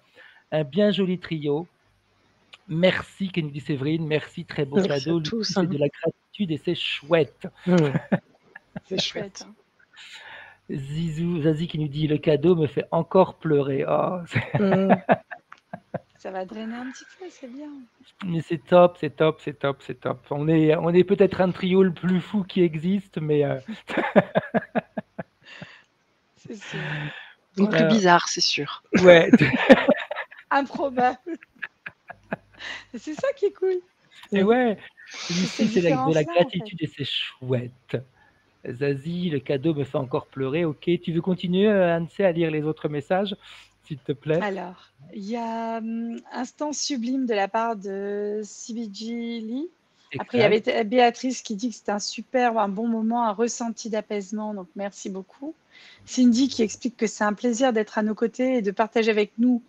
un bien joli trio. Merci, que nous dit Séverine. Merci, très beau merci cadeau. à Lui, tous. c'est de la gratitude et c'est chouette. C'est chouette. Hein. Zizou, Zazie qui nous dit le cadeau me fait encore pleurer. Oh, Ça va drainer un petit peu, c'est bien. mais c'est top, c'est top, c'est top, c'est top. On est peut-être un trio le plus fou qui existe, mais C'est sûr. Le plus bizarre, c'est sûr. ouais. Improbable. C'est ça qui est cool. Et ouais, Ces ici c'est de la différences-là, en fait. gratitude et c'est chouette. Zazie, le cadeau me fait encore pleurer. Ok, tu veux continuer, Anne, à lire les autres messages, s'il te plaît? Alors, il y a Instant Sublime de la part de CBG Lee. Après, il y avait Béatrice qui dit que c'était un bon moment, un ressenti d'apaisement. Donc, merci beaucoup. Cindy qui explique que c'est un plaisir d'être à nos côtés et de partager avec nous,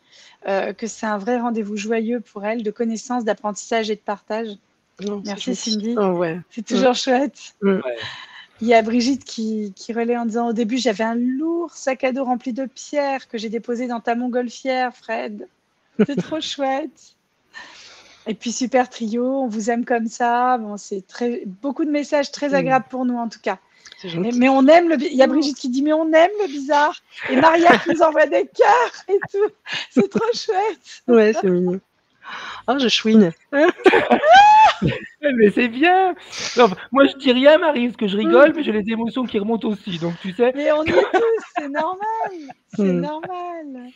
que c'est un vrai rendez-vous joyeux pour elle, de connaissances, d'apprentissage et de partage. Non, Merci Cindy. Oh, ouais. C'est toujours chouette. Ouais. Il y a Brigitte qui relaie en disant: au début, j'avais un lourd sac à dos rempli de pierres que j'ai déposé dans ta montgolfière, Fred. C'est trop chouette. Et puis, super trio, on vous aime comme ça. Bon, c'est beaucoup de messages très agréables pour nous, en tout cas. Mais on aime il y a Brigitte qui dit: mais on aime le bizarre. Et Maria qui nous envoie des cœurs et tout. C'est trop chouette. Ouais, c'est mignon. Oh, je chouine. Mais c'est bien. Non, moi, je dis rien, Marie, parce que je rigole, mais j'ai les émotions qui remontent aussi. Donc, tu sais. Mais on y est tous, c'est normal. C'est normal.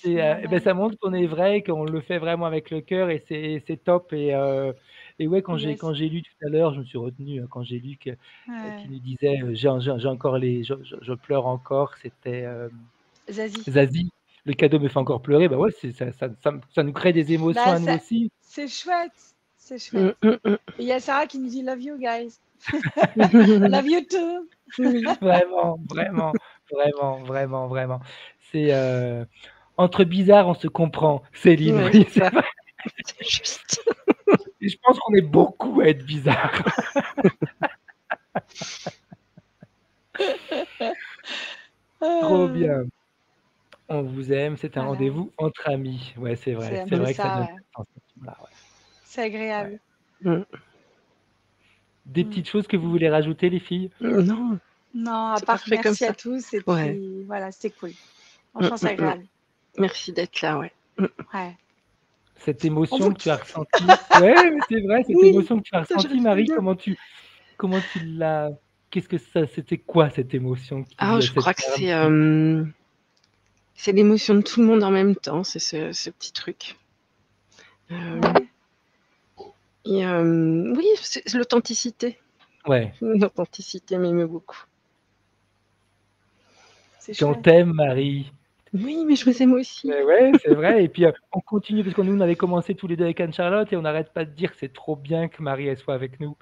Ben, ça montre qu'on est vrai, qu'on le fait vraiment avec le cœur et c'est top. Et ouais, quand j'ai lu tout à l'heure, je me suis retenu quand j'ai lu qui nous disait j'ai encore je pleure encore. C'était Zazie. Le cadeau me fait encore pleurer. Bah ouais, ça nous crée des émotions à nous aussi. C'est chouette. C'est chouette. Et il y a Sarah qui nous dit love you guys. Love you too. Vraiment, vraiment, vraiment, vraiment, vraiment. C'est entre bizarres, on se comprend, Céline. Ouais, oui, c'est juste. Et je pense qu'on est beaucoup à être bizarres. Trop bien. On vous aime, c'est un rendez-vous entre amis. Ouais, c'est vrai. C'est vrai que ça donne cette sensation-là. Ouais. C'est agréable. Ouais. Des petites choses que vous voulez rajouter, les filles? Non, Non, à c'est part parfait comme merci à ça. tous et Ouais. puis voilà, c'était cool. Franchement, c'est Mm. agréable. Merci d'être là, ouais. Ouais. Cette On émotion vous que tu as kiffe. ressentie. Ouais, mais c'est vrai, cette Oui, émotion que tu as ça, je le ressentie, sais Marie, bien. comment tu l'as. Qu'est-ce que ça, c'était quoi cette émotion Ah, je cette crois que larme c'est l'émotion de tout le monde en même temps, c'est ce petit truc. Ouais. Et oui, c'est l'authenticité. Ouais. L'authenticité m'aime beaucoup. C'est Qu'on chouette. t'aime, Marie. Oui, mais je vous aime aussi. Mais ouais, c'est vrai. Et puis on continue parce que nous, on avait commencé tous les deux avec Anne-Charlotte et on n'arrête pas de dire que c'est trop bien que Marie elle soit avec nous.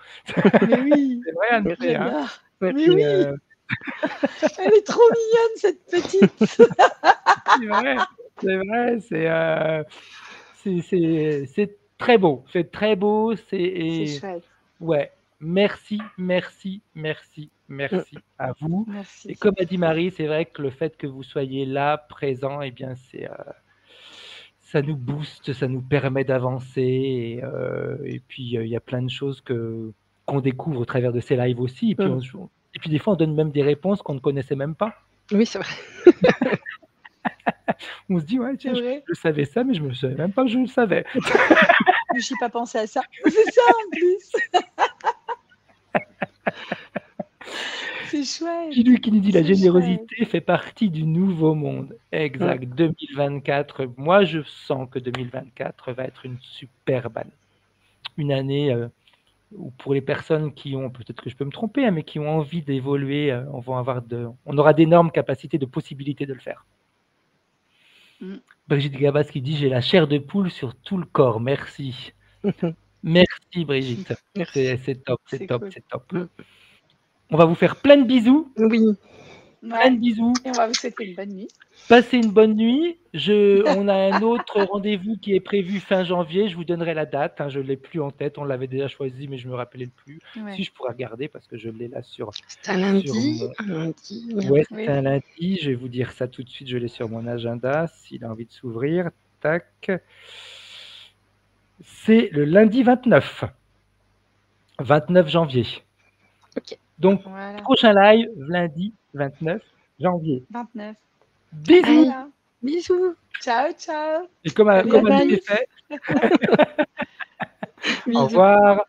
Mais oui, C'est vrai, Anne-Fé, hein. j'adore. Ouais. Mais Et, oui, elle est trop mignonne, cette petite. c'est vrai, c'est vrai, c'est très beau, c'est très beau, C'est chouette. ouais, merci à vous. Merci. Et comme a dit Marie, c'est vrai que le fait que vous soyez là, présent, eh bien, ça nous booste, ça nous permet d'avancer. Et puis, il y a plein de choses qu'on découvre au travers de ces lives aussi. Et puis, et puis des fois, on donne même des réponses qu'on ne connaissait même pas. Oui, c'est vrai. On se dit, ouais, tiens, C'est vrai. je savais ça, mais je ne savais même pas que je le savais. Je n'y ai pas pensé à ça. C'est ça en plus. C'est chouette. Puis lui qui nous dit la C'est générosité fait partie du nouveau monde. Exact. 2024. Moi, je sens que 2024 va être une superbe année. Une année où pour les personnes qui ont, peut-être que je peux me tromper, hein, mais qui ont envie d'évoluer, on aura d'énormes capacités, de possibilités de le faire. Brigitte Gabas qui dit j'ai la chair de poule sur tout le corps. Merci. Merci Brigitte. C'est top, c'est top, cool. c'est top. On va vous faire plein de bisous. Oui. Plein de bisous. Et on va vous souhaiter une bonne nuit. Passez une bonne nuit. On a un autre rendez-vous qui est prévu fin janvier. Je vous donnerai la date. Hein, je ne l'ai plus en tête. On l'avait déjà choisi, mais je ne me rappelais plus. Ouais. Si je pourrais regarder parce que je l'ai là sur. C'est un lundi. Un lundi. Ouais, c'est un lundi. Je vais vous dire ça tout de suite. Je l'ai sur mon agenda. S'il a envie de s'ouvrir. Tac. C'est le lundi 29. 29 janvier. Ok. Donc, prochain live, lundi 29 janvier. 29. Bisous. Voilà. Bisous. Ciao, ciao. Et comme a été fait. Au revoir.